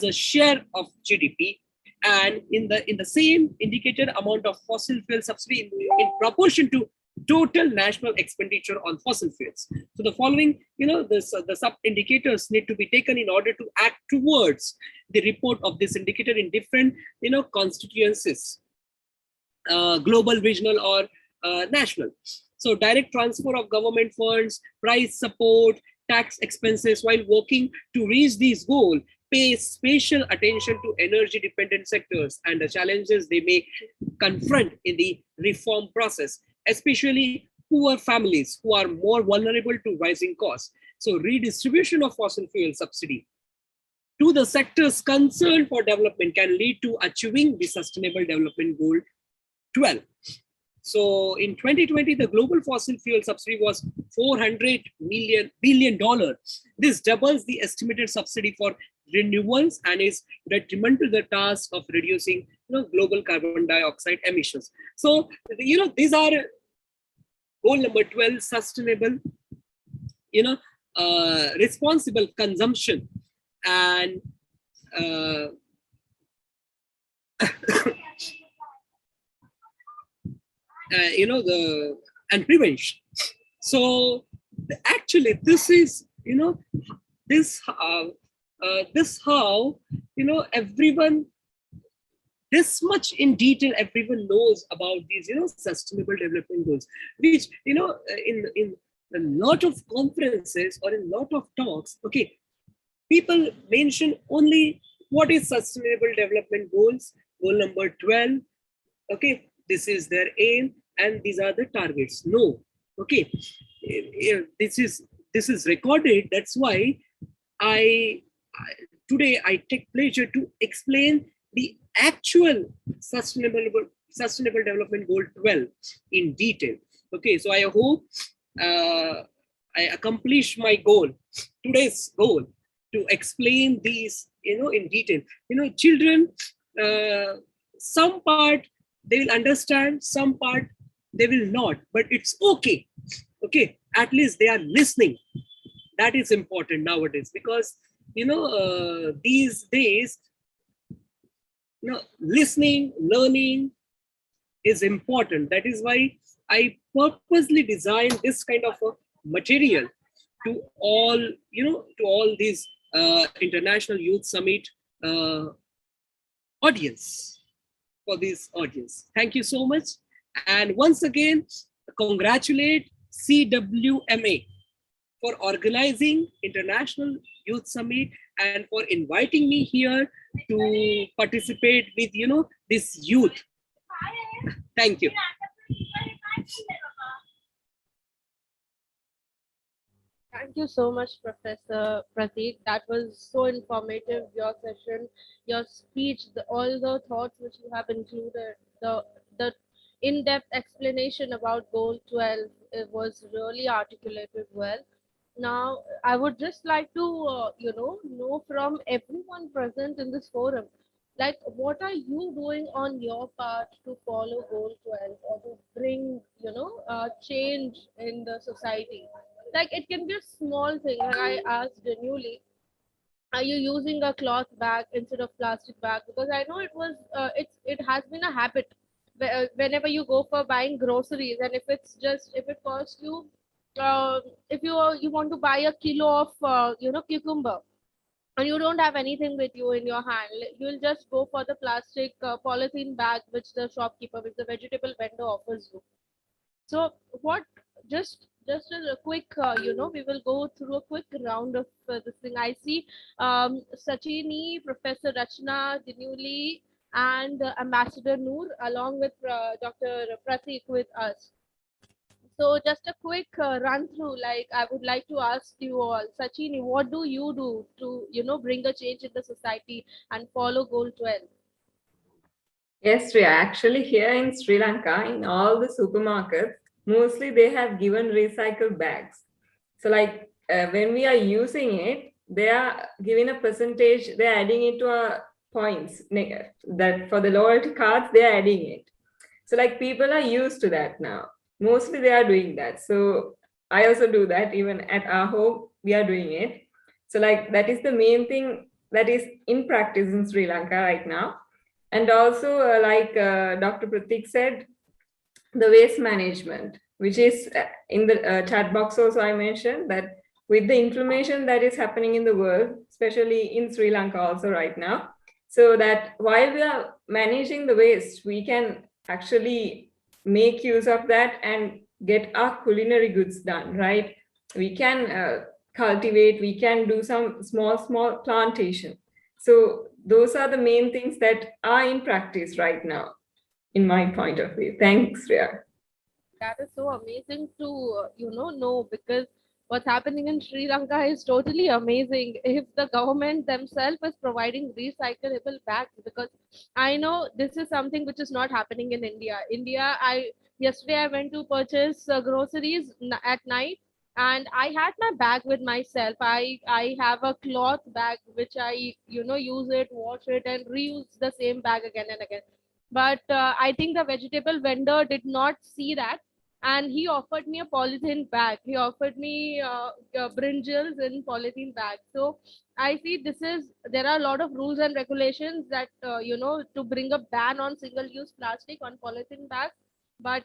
[SPEAKER 3] a share of GDP, and in the same indicated amount of fossil fuel subsidy in proportion to total national expenditure on fossil fuels. So the following, the sub indicators need to be taken in order to act towards the report of this indicator in different, constituencies, global, regional, or national. So direct transfer of government funds, price support, tax expenses while working to reach these goals pay special attention to energy dependent sectors and the challenges they may confront in the reform process, especially poor families who are more vulnerable to rising costs. So redistribution of fossil fuel subsidy to the sectors concerned for development can lead to achieving the Sustainable Development Goal 12. So in 2020, the global fossil fuel subsidy was $400 billion. This doubles the estimated subsidy for renewables and is detrimental to the task of reducing, global carbon dioxide emissions. So, these are goal number 12, sustainable, responsible consumption and and prevention. So actually this is, this this how, everyone, this much in detail everyone knows about these, sustainable development goals, which, in a lot of conferences or in a lot of talks, okay, people mention only what is sustainable development goals, goal number 12, okay, this is their aim and these are the targets. No, okay, this is recorded. That's why I today I take pleasure to explain the actual sustainable development goal 12 in detail. Okay, so I hope I accomplish my goal, today's goal, to explain these, in detail. Children, some part they will understand, some part they will not, but it's okay. Okay, at least they are listening. That is important nowadays, because these days, listening, learning is important. That is why I purposely designed this kind of a material to all, to all these international youth summit audience, for this audience. Thank you so much. And once again, congratulate CWMA for organizing International Youth Summit and for inviting me here to participate with, this youth. Thank you.
[SPEAKER 1] Thank you so much, Professor Pratik. That was so informative. Your session, your speech, all the thoughts which you have included, the in-depth explanation about Goal 12, it was really articulated well. Now, I would just like to, know from everyone present in this forum, like, what are you doing on your part to follow Goal 12 or to bring, change in the society? Like, it can be a small thing. Like I asked genuinely, are you using a cloth bag instead of plastic bag? Because I know it has been a habit. Whenever you go for buying groceries, and if it costs you, if you want to buy a kilo of cucumber, and you don't have anything with you in your hand, you'll just go for the plastic polythene bag which the shopkeeper, which the vegetable vendor offers you. So what? Just a quick, we will go through a quick round of this thing. I see Sachini, Professor Rachna, Dinuli, and Ambassador Noor, along with Dr. Pratik with us. So just a quick run through. Like, I would like to ask you all, Sachini, what do you do to bring a change in the society and follow Goal 12?
[SPEAKER 4] Yes, Riya. Actually, here in Sri Lanka, in all the supermarkets, mostly they have given recycled bags. So, like when we are using it, they are giving a percentage. They are adding it to our points. That for the loyalty cards, they are adding it. So, like people are used to that now. Mostly they are doing that. So, I also do that. Even at our home, we are doing it. So, like that is the main thing that is in practice in Sri Lanka right now. And also, like Dr. Pratik said, the waste management, which is in the chat box also I mentioned that with the inflammation that is happening in the world, especially in Sri Lanka also right now, so that while we are managing the waste, we can actually make use of that and get our culinary goods done, right? We can cultivate, we can do some small plantation. So those are the main things that are in practice right now in my point of view. Thanks, Ria.
[SPEAKER 1] That is so amazing to know, because what's happening in Sri Lanka is totally amazing. If the government themselves is providing recyclable bags, because I know this is something which is not happening in India. I yesterday I went to purchase groceries at night, and I had my bag with myself. I have a cloth bag which I use it, wash it, and reuse the same bag again and again. But I think the vegetable vendor did not see that, and he offered me a polythene bag. He offered me brinjals in polythene bag. So I see there are a lot of rules and regulations that to bring a ban on single use plastic on polythene bags, but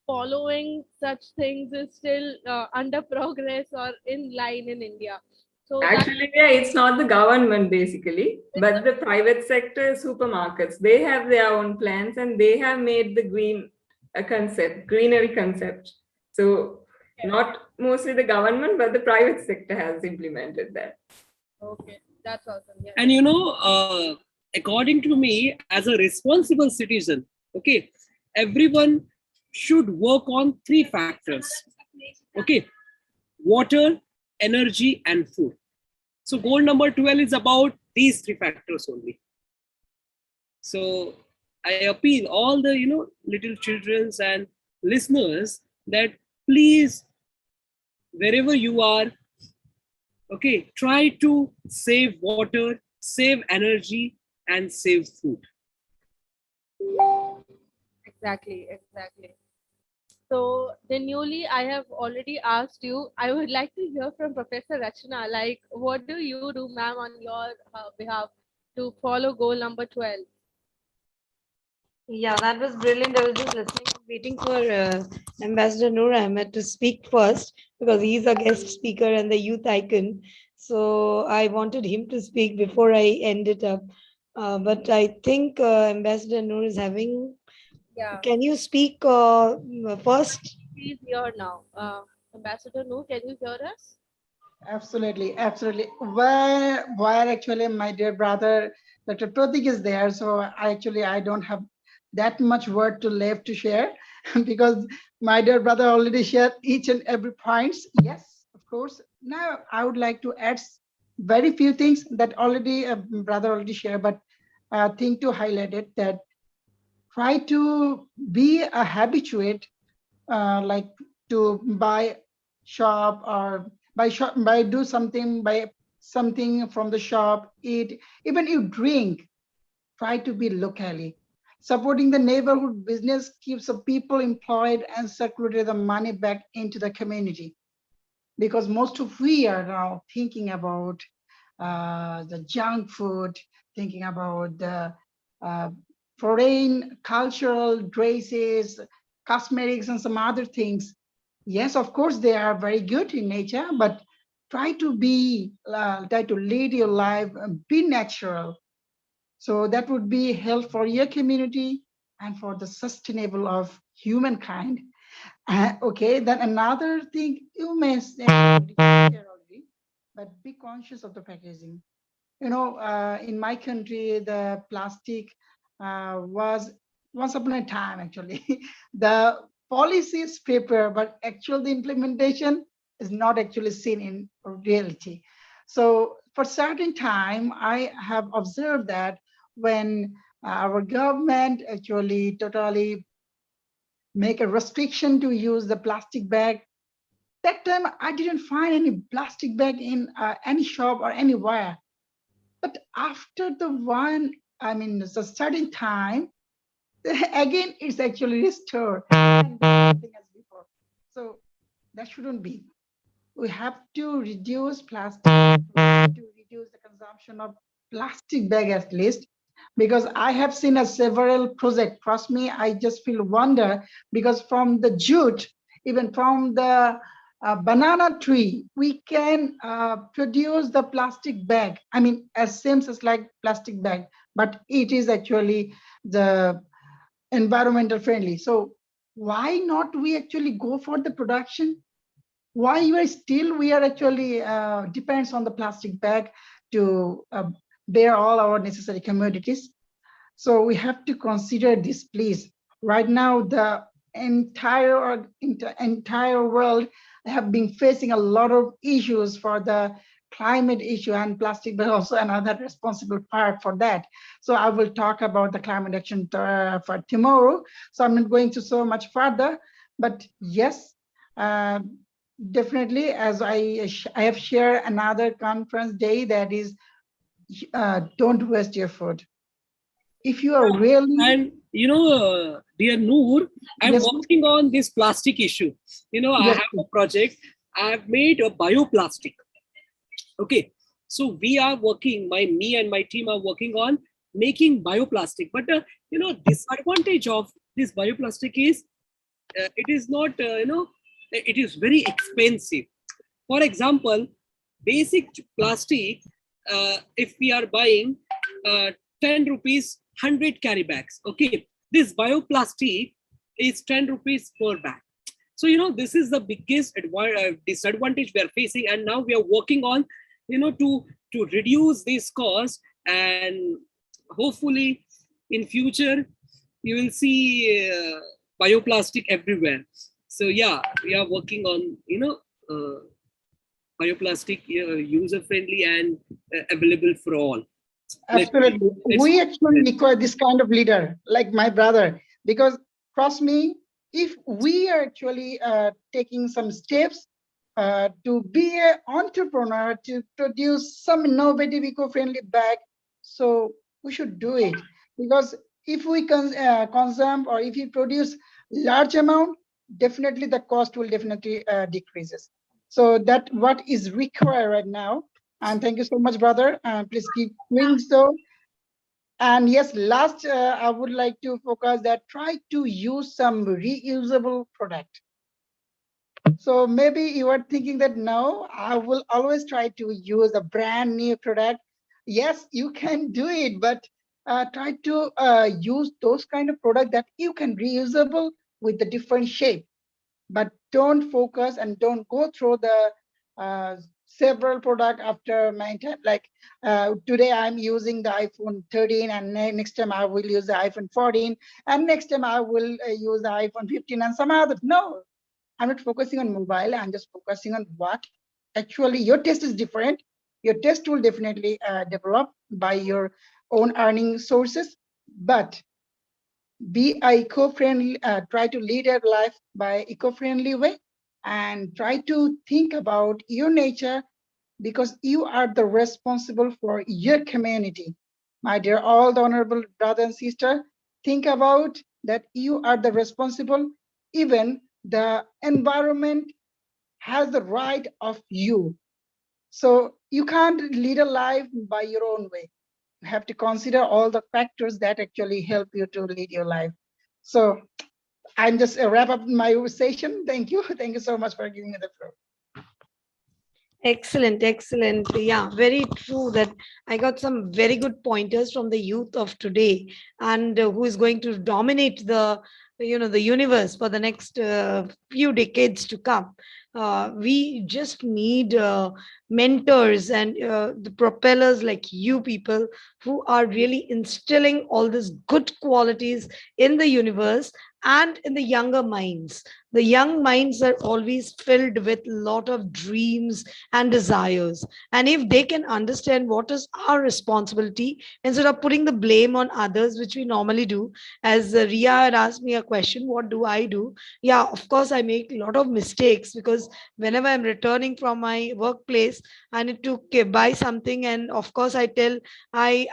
[SPEAKER 1] following such things is still under progress or in line in India. So that
[SPEAKER 4] Actually, yeah, it's not the government basically,
[SPEAKER 1] it's
[SPEAKER 4] but the private sector supermarkets. They have their own plans and they have made the greenery concept. So not mostly the government, but the private sector has implemented that.
[SPEAKER 1] okay. That's awesome. Yeah.
[SPEAKER 3] And according to me, as a responsible citizen, okay, everyone should work on three factors. Okay, water, energy, and food. So goal number 12 is about these three factors only. So I appeal all the little childrens and listeners that please, wherever you are, okay, try to save water, save energy, and save food.
[SPEAKER 1] Exactly. So the newly I have already asked you. I would like to hear from Professor Rachna. Like, what do you do, ma'am, on your behalf to follow goal number 12?
[SPEAKER 5] Yeah, that was brilliant. I was just listening, waiting for Ambassador Noor Ahmed to speak first because he's a guest speaker and the youth icon. So I wanted him to speak before I end it up. But I think Ambassador Noor is having.
[SPEAKER 1] Yeah,
[SPEAKER 5] Can you speak first?
[SPEAKER 1] she's here now. Ambassador Noor, can you hear us?
[SPEAKER 6] Absolutely, absolutely. Why actually my dear brother Dr. Pratik is there, so I don't have that much word to left to share because my dear brother already shared each and every points. Yes, of course. Now I would like to add very few things that already brother already shared, but thing to highlight it that try to be a habituate like to buy shop or buy do something buy something from the shop, eat, even you drink, try to be locally supporting the neighborhood business keeps the people employed and circulated the money back into the community because most of we are now thinking about the junk food, thinking about the uh, foreign cultural dresses, cosmetics, and some other things. Yes, of course, they are very good in nature, but try to lead your life, be natural. So that would be help for your community and for the sustainable of humankind. Okay, then another thing you may say already, but be conscious of the packaging. In my country, the plastic was once upon a time actually. The policy is paper, but actual the implementation is not actually seen in reality. So for certain time, I have observed that when our government actually totally make a restriction to use the plastic bag. That time I didn't find any plastic bag in any shop or anywhere. But after the one, I mean, it's a certain time, again it's actually restored and same as before. So that shouldn't be. We have to reduce plastic, we have to reduce the consumption of plastic bag at least, because I have seen a several project. Trust me, I just feel wonder, because from the jute, even from the banana tree, we can produce the plastic bag. I mean, as same as like plastic bag, but it is actually the environmental friendly. So why not we actually go for the production? Why we are actually depends on the plastic bag to bear all our necessary commodities. So we have to consider this, please. Right now, the entire world have been facing a lot of issues for the climate issue, and plastic is also another responsible part for that. So I will talk about the climate action for tomorrow. So I'm not going to so much further, but yes, uh, definitely, as I have shared another conference day, that is, don't waste your food. If you are really,
[SPEAKER 3] And dear Noor, I'm
[SPEAKER 6] yes,
[SPEAKER 3] working on this plastic issue. I
[SPEAKER 6] yes,
[SPEAKER 3] have a project. I've made a bioplastic. Okay, so we are working. Me and my team are working on making bioplastic. But disadvantage of this bioplastic is it is not it is very expensive. For example, basic plastic, if we are buying 10 rupees 100 carry bags, okay, this bioplastic is 10 rupees per bag. So this is the biggest disadvantage we are facing, and now we are working on to reduce this cost, and hopefully in future you will see bioplastic everywhere. So yeah, we are working on bioplastic user friendly and available for all.
[SPEAKER 6] absolutely. We actually require this kind of leader, like my brother, because trust me, if we are actually taking some steps to be an entrepreneur, to produce some innovative eco-friendly bag, so we should do it. Because if we consume, or if we produce large amount, definitely the cost will definitely decreases. So that what is required right now. And thank you so much, brother. Please keep doing so. And yes, last, I would like to focus that try to use some reusable product. So maybe you are thinking that no, I will always try to use a brand new product. Yes, you can do it, but try to use those kind of product that you can reusable with the different shape. But don't focus and don't go through the several product after my time. Like today I'm using the iPhone 13, and next time I will use the iPhone 14, and next time I will use the iPhone 15 and some other. No, I'm not focusing on mobile. I'm just focusing on what actually your taste is different. Your taste will definitely develop by your own earning sources, but be eco-friendly. Try to lead your life by eco-friendly way, and try to think about your nature, because you are the responsible for your community. My dear, all the honorable brother and sister, think about that you are the responsible. Even the environment has the right of you. So you can't lead a life by your own way. You have to consider all the factors that actually help you to lead your life. So I'm just wrap up my session. Thank you. Thank you so much for giving me the floor.
[SPEAKER 5] Excellent, excellent. Yeah, very true that I got some very good pointers from the youth of today, and who is going to dominate the universe for the next few decades to come. We just need mentors and the propellers like you people who are really instilling all these good qualities in the universe and in the younger minds. The young minds are always filled with a lot of dreams and desires. And if they can understand what is our responsibility, instead of putting the blame on others, which we normally do, as Ria had asked me a question, what do I do? Yeah, of course, I make a lot of mistakes because whenever I'm returning from my workplace, I need to buy something. And of course, I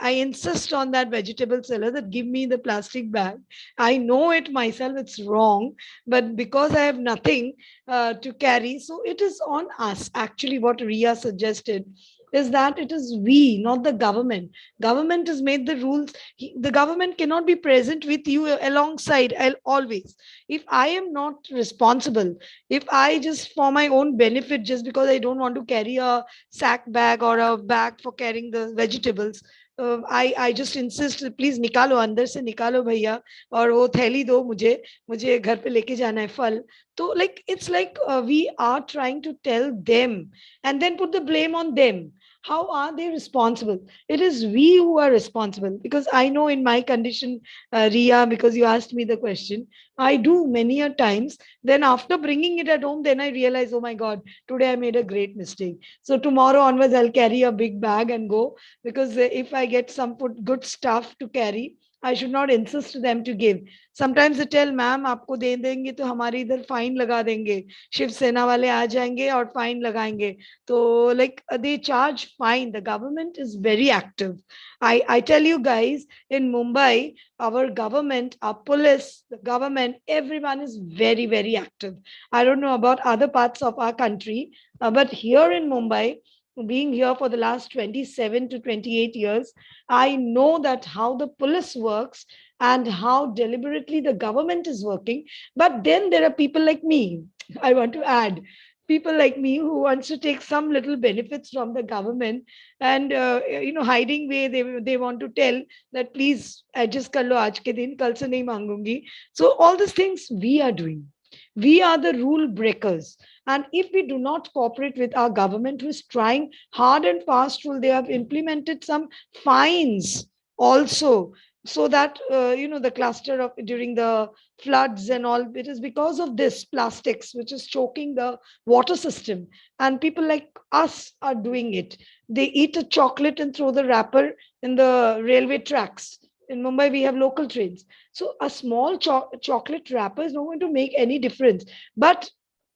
[SPEAKER 5] insist on that vegetable seller that give me the plastic bag. I know it myself, it's wrong, but because I have nothing to carry, so it is on us. Actually, what Ria suggested is that it is we, not the government. Government has made the rules. The government cannot be present with you alongside always. If I am not responsible, if I just for my own benefit, just because I don't want to carry a sack bag or a bag for carrying the vegetables, I just insist, please निकालो अंदर से निकालो भैया और वो थैली दो मुझे मुझे घर पे लेके जाना है फल. So like it's like we are trying to tell them and then put the blame on them. How are they responsible? It is we who are responsible, because I know in my condition, Ria, because you asked me the question, I do many a times. Then after bringing it at home, then I realize, oh my God, today I made a great mistake. So tomorrow onwards, I'll carry a big bag and go, because if I get some good stuff to carry, I should not insist them to give. Sometimes they tell, ma'am आपको दे देंगे तो हमारे इधर fine लगा देंगे, शिवसेना वाले आ जाएंगे और फाइन लगाएंगे. तो like they charge fine. The government is very active. I tell you guys, in Mumbai, our government, our police, the government, everyone is very, very active. I don't know about other parts of our country, but here in Mumbai, being here for the last 27 to 28 years, I know that how the police works and how deliberately the government is working. But then there are people like me, I want to add, people like me who wants to take some little benefits from the government, and hiding way, they want to tell that please adjust kar lo aaj ke din, kal se nahi mangungi. So all these things we are doing. We are the rule breakers. And if we do not cooperate with our government, who is trying hard and fast rule, they have implemented some fines also, so that the cluster of during the floods and all, it is because of this plastics which is choking the water system, and people like us are doing it. They eat a chocolate and throw the wrapper in the railway tracks. In Mumbai, we have local trains. So a small chocolate wrapper is not going to make any difference. But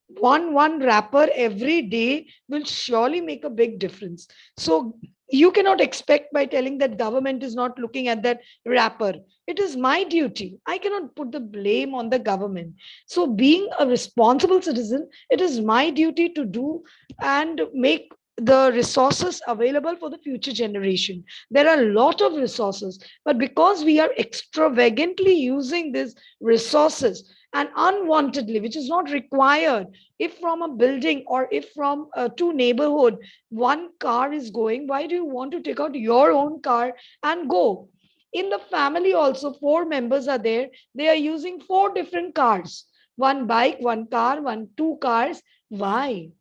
[SPEAKER 5] one wrapper every day will surely make a big difference. So you cannot expect by telling that government is not looking at that wrapper. It is my duty. I cannot put the blame on the government. So being a responsible citizen, it is my duty to do and make the resources available for the future generation. There are a lot of resources, but because we are extravagantly using these resources and unwantedly, which is not required, if from a building or if from two neighborhood one car is going, why do you want to take out your own car and go? In the family also, four members are there, they are using four different cars, one bike, one car, one two cars. Why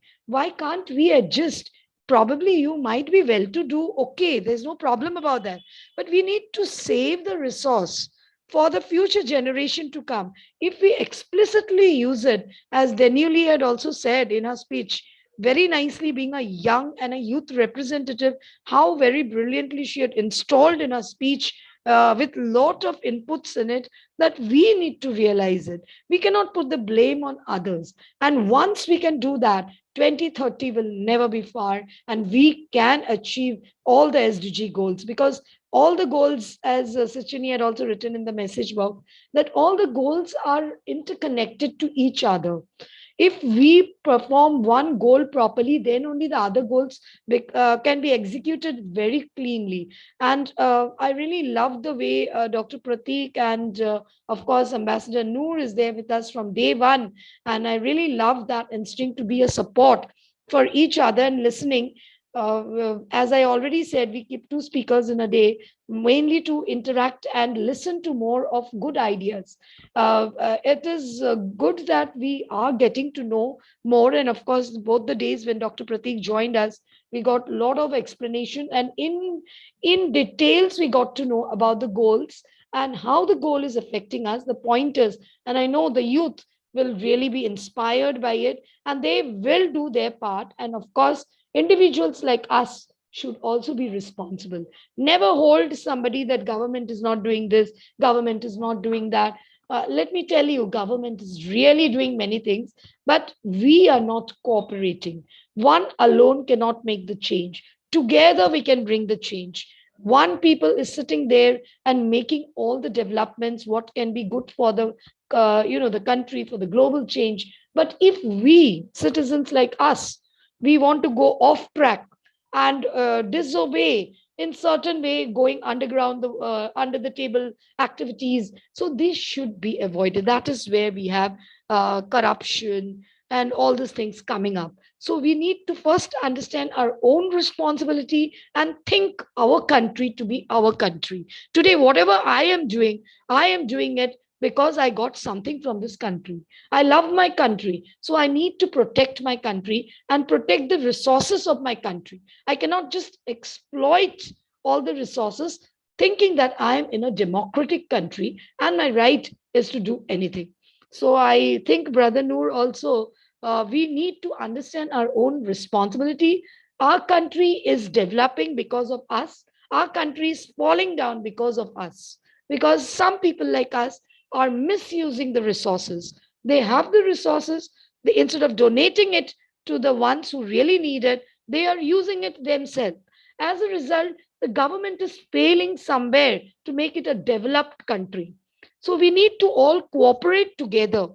[SPEAKER 5] can't we adjust? Probably you might be well to do, okay, there's no problem about that, but we need to save the resource for the future generation to come. If we explicitly use it, as Denuli had also said in her speech, very nicely, being a young and a youth representative, how very brilliantly she had installed in her speech, with lot of inputs in it, that we need to realize it. We cannot put the blame on others. And once we can do that, 2030 will never be far, and we can achieve all the SDG goals, because all the goals, as Sachini had also written in the message box, that all the goals are interconnected to each other. If we perform one goal properly, then only the other goals can be executed very cleanly. And I really love the way Dr. Pratik and of course Ambassador Noor is there with us from day one, and I really love that instinct to be a support for each other and listening. As I already said, we keep two speakers in a day. mainly to interact and listen to more of good ideas. It is good that we are getting to know more. And of course, both the days when Dr. Pratik joined us, we got a lot of explanation, and in details we got to know about the goals and how the goal is affecting us, the pointers. And I know the youth will really be inspired by it, and they will do their part. And of course, individuals like us should also be responsible. Never hold somebody that government is not doing this, government is not doing that. Let me tell you, government is really doing many things, but we are not cooperating. One alone cannot make the change. Together we can bring the change. One people is sitting there and making all the developments what can be good for the the country, for the global change. But if we citizens like us, we want to go off track and disobey in certain way, going underground, the under the table activities, so this should be avoided. That is where we have corruption and all these things coming up. So we need to first understand our own responsibility and think our country to be our country. Today, whatever I am doing it because I got something from this country. I love my country, so I need to protect my country and protect the resources of my country. I cannot just exploit all the resources thinking that I am in a democratic country and my right is to do anything. So I think, Brother Noor, also we need to understand our own responsibility. Our country is developing because of us. Our country is falling down because of us. Because some people like us are misusing the resources. They have the resources, they, instead of donating it to the ones who really need it, they are using it themselves. As a result, the government is failing somewhere to make it a developed country. So we need to all cooperate together.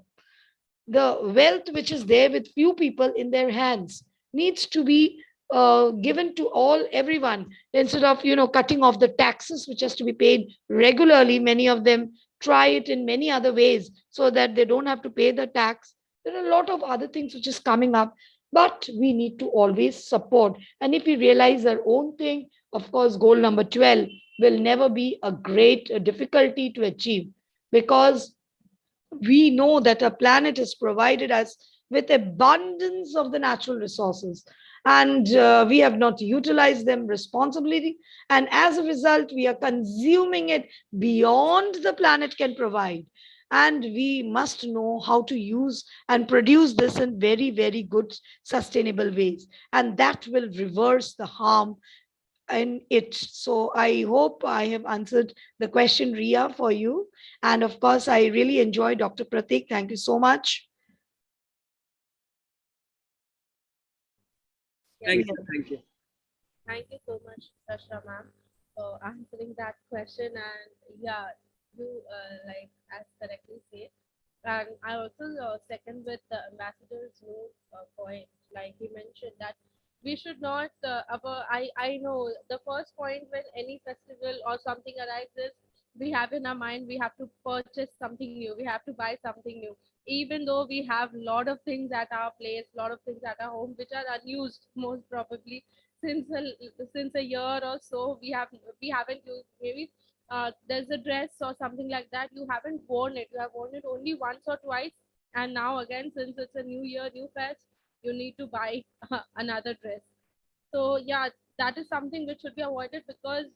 [SPEAKER 5] The wealth which is there with few people in their hands needs to be given to all everyone, instead of cutting off the taxes which has to be paid regularly. Many of them try it in many other ways so that they don't have to pay the tax. There are a lot of other things which is coming up, but we need to always support. And if we realize our own thing, of course goal number 12 will never be a great difficulty to achieve, because we know that our planet has provided us with abundance of the natural resources, and we have not utilized them responsibly, and as a result we are consuming it beyond the planet can provide. And we must know how to use and produce this in very, very good sustainable ways, and that will reverse the harm in it. So I hope I have answered the question, Ria, for you. And of course, I really enjoyed Dr. Pratik. Thank you so much.
[SPEAKER 1] Yes,
[SPEAKER 3] Thank
[SPEAKER 1] yes.
[SPEAKER 3] you. Thank you.
[SPEAKER 1] Thank you so much, Sasha ma'am, for answering that question. And yeah, you like as correctly said. And I also second with the ambassador's new point. Like he mentioned that we should not. I know the first point when any festival or something arises, we have in our mind we have to purchase something new. We have to buy something new, even though we have a lot of things at our place, a lot of things at our home which are unused most probably since a year or so. We haven't used. Maybe there's a dress or something like that, you haven't worn it, you have worn it only once or twice, and now again, since it's a new year, new fest, you need to buy another dress. So yeah, that is something which should be avoided. Because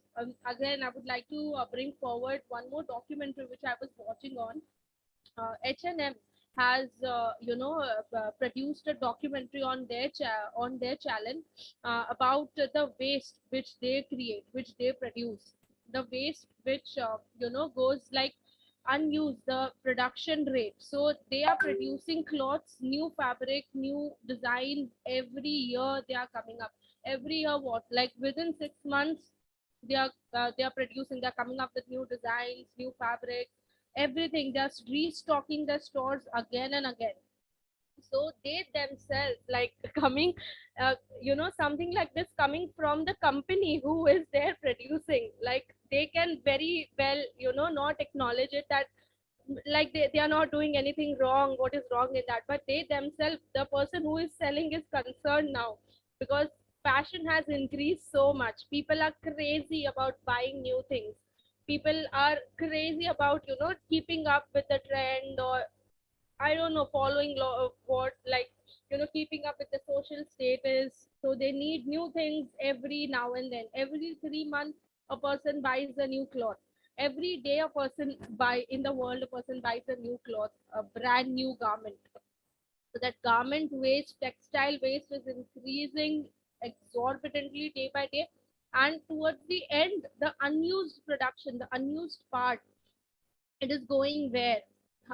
[SPEAKER 1] again, I would like to bring forward one more documentary which I was watching on. H&M has produced a documentary on on their channel about the waste which they create, which they produce, the waste which goes like unused, the production rate. So they are producing clothes, new fabric, new designs every year. They are coming up every year. What, like within 6 months, they are producing. They're coming up with new designs, new fabric, everything, just restocking the stores again and again. So they themselves like coming, something like this coming from the company who is there producing, like they can very well not acknowledge it, that like they are not doing anything wrong, what is wrong in that, but they themselves, the person who is selling is concerned now, because fashion has increased so much. People are crazy about buying new things. People are crazy about, keeping up with the trend, or I don't know, following what, like, keeping up with the social status. So they need new things every now and then. Every 3 months, a person buys a new cloth. Every day, a person in the world, a person buys a new cloth, a brand new garment. So that garment waste, textile waste is increasing exorbitantly day by day. And towards the end, the unused production, the unused part, it is going where?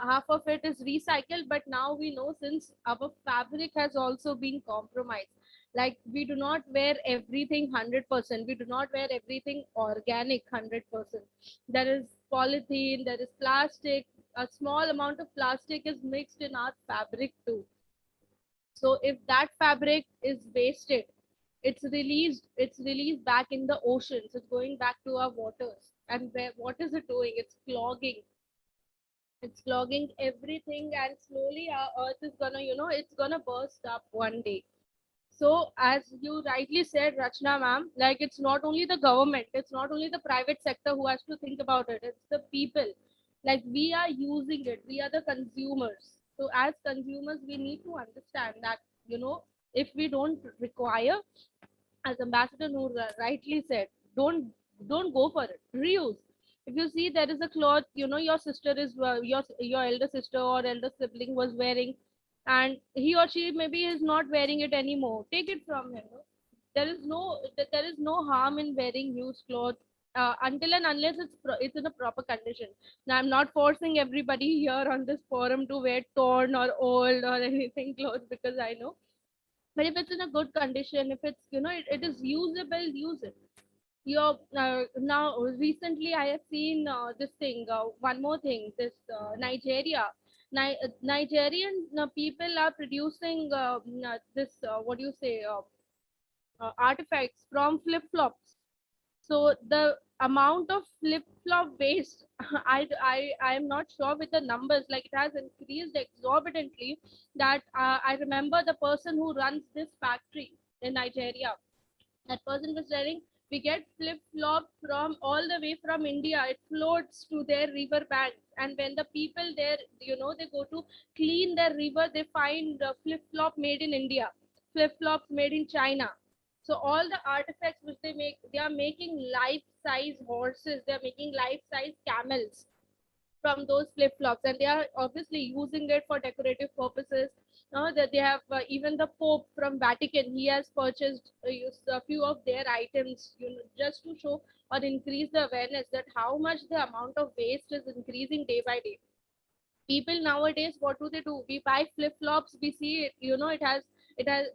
[SPEAKER 1] Half of it is recycled, but now we know, since our fabric has also been compromised. Like, we do not wear everything 100%. We do not wear everything organic 100%. There is polythene, there is plastic. A small amount of plastic is mixed in our fabric too. So if that fabric is wasted, it's released back in the oceans. It's going back to our waters. And what is it doing? It's clogging everything, and slowly our earth is gonna, it's gonna burst up one day. So as you rightly said, Rachna ma'am, like, it's not only the government, it's not only the private sector who has to think about it, it's the people. Like, we are using it, we are the consumers. So as consumers, we need to understand that, if we don't require, as Ambassador Noor rightly said, don't go for it. Reuse. If you see there is a cloth, your sister is your elder sister or elder sibling was wearing, and he or she maybe is not wearing it anymore. Take it from him. No? There is no harm in wearing used clothes, until and unless it's in a proper condition. Now, I'm not forcing everybody here on this forum to wear torn or old or anything clothes, because I know, but if it's in a good condition, if it's, it is usable, use it. Your Now recently I have seen this thing, one more thing, this Nigeria. Nigerian people are producing this, what do you say, artifacts from flip flops. So the amount of flip flop waste, I am not sure with the numbers. Like, it has increased exorbitantly. That I remember the person who runs this factory in Nigeria. That person was telling, we get flip flop from all the way from India. It floats to their river banks, and when the people there, they go to clean their river, they find flip flop made in India, flip flops made in China. So all the artifacts which they make, they are making life size horses, they are making life size camels from those flip flops, and they are obviously using it for decorative purposes. That they have, even the Pope from Vatican, he has purchased a few of their items, just to show or increase the awareness that how much the amount of waste is increasing day by day. People nowadays, what do? We buy flip flops, we see it, it has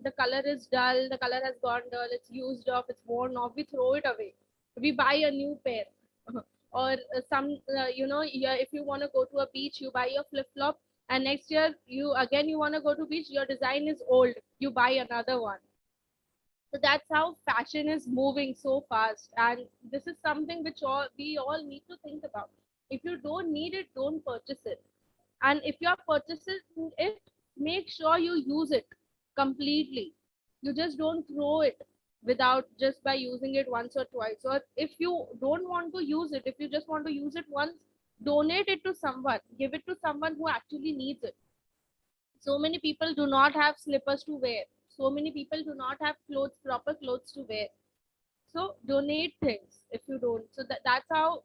[SPEAKER 1] the color is dull, the color has gone dull, it's used off, it's worn off, we throw it away. We buy a new pair. Or some, yeah, if you want to go to a beach, you buy your flip flop, and next year you want to go to beach, your design is old, you buy another one. So that's how fashion is moving so fast, and this is something which we all need to think about. If you don't need it, don't purchase it. And if you are purchasing it, make sure you use it completely. You just don't throw it without, just by using it once or twice. Or if you don't want to use it, if you just want to use it once, donate it to someone, give it to someone who actually needs it. So many people do not have slippers to wear, so many people do not have proper clothes to wear. So donate things if you don't. So that's how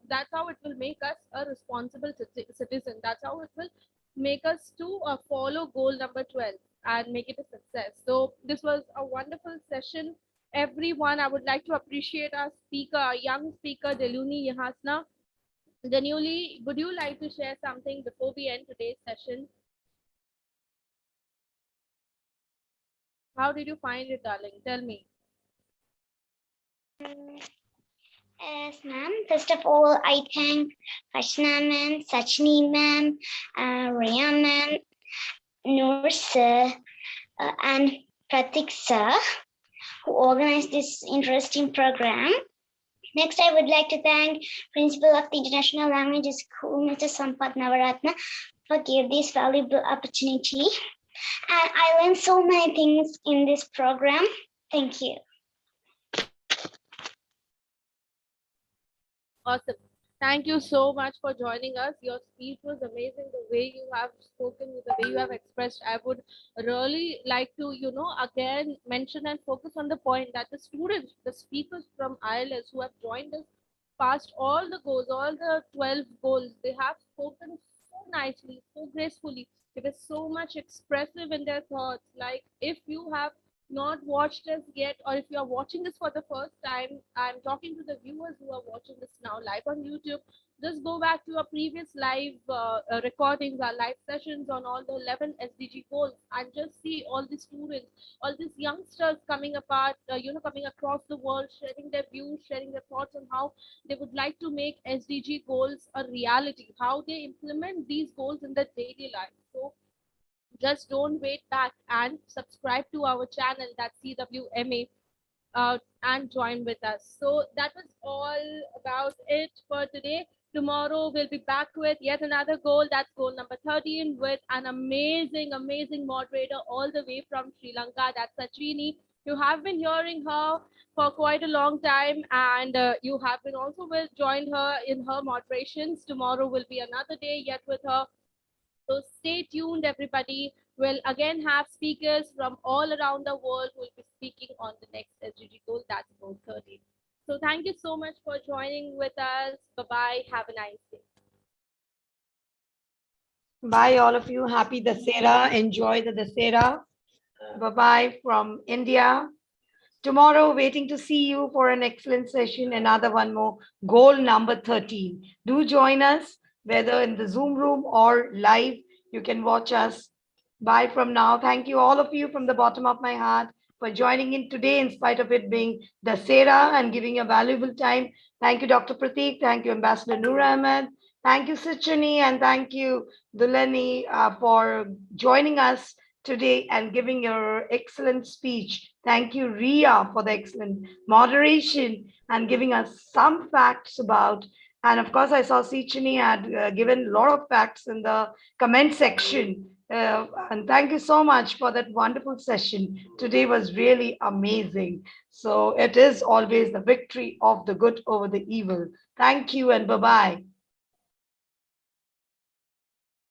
[SPEAKER 1] it will make us a responsible citizen. That's how it will make us to follow goal number 12 and make it a success. So this was a wonderful session, everyone. I would like to appreciate our speaker, our young speaker, Deluni Yahasna. Danuli, would you like to share something before we end today's session? How did you find it, darling? Tell me.
[SPEAKER 2] Yes, ma'am. First of all, I thank Ashna ma'am, Sachini ma'am, Ria ma'am, Noor sir, and Pratik sir, who organized this interesting program. Next, I would like to thank Principal of the International Languages School, Mr. Sampath Navaratna, for giving this valuable opportunity. And I learned so many things in this program. Thank you.
[SPEAKER 1] Awesome. Thank you so much for joining us. Your speech was amazing. The way you have spoken, the way you have expressed, I would really like to, again mention and focus on the point that the students, the speakers from ILS who have joined us past all the goals, all the 12 goals, they have spoken so nicely, so gracefully. They were so much expressive in their thoughts. Like, if you have not watched us yet, or if you are watching this for the first time, I'm talking to the viewers who are watching this now live on YouTube. Just go back to our previous live recordings, our live sessions on all the 11 SDG goals, and just see all the students, all these youngsters coming apart, coming across the world, sharing their views, sharing their thoughts on how they would like to make SDG goals a reality, how they implement these goals in their daily life. So just don't wait back and subscribe to our channel, that's CWMA, and join with us. So that was all about it for today. Tomorrow we'll be back with yet another goal. That's goal number 13 with an amazing, amazing moderator all the way from Sri Lanka. That's Sachini. You have been hearing her for quite a long time, and you have been also will join her in her moderations. Tomorrow will be another day yet with her. So stay tuned, everybody. We'll again have speakers from all around the world who will be speaking on the next SDG goal. That's goal 13. So thank you so much for joining with us. Bye bye. Have a nice day.
[SPEAKER 5] Bye, all of you. Happy Dasera. Enjoy the Dasera. Bye bye from India. Tomorrow, waiting to see you for an excellent session. Another one more, goal number 13. Do join us, whether in the Zoom room or live. You can watch us. Bye from now. Thank you, all of you, from the bottom of my heart, for joining in today, in spite of it being Dasera and giving your valuable time. Thank you, Dr. Pratik. Thank you, Ambassador Noor Ahmed. Thank you, Sichani, and thank you, Dulani, for joining us today and giving your excellent speech. Thank you, Ria, for the excellent moderation and giving us some facts about. And of course, I saw Sichani had given a lot of facts in the comment section. And thank you so much for that wonderful session. Today was really amazing. So it is always the victory of the good over the evil. Thank you and bye bye.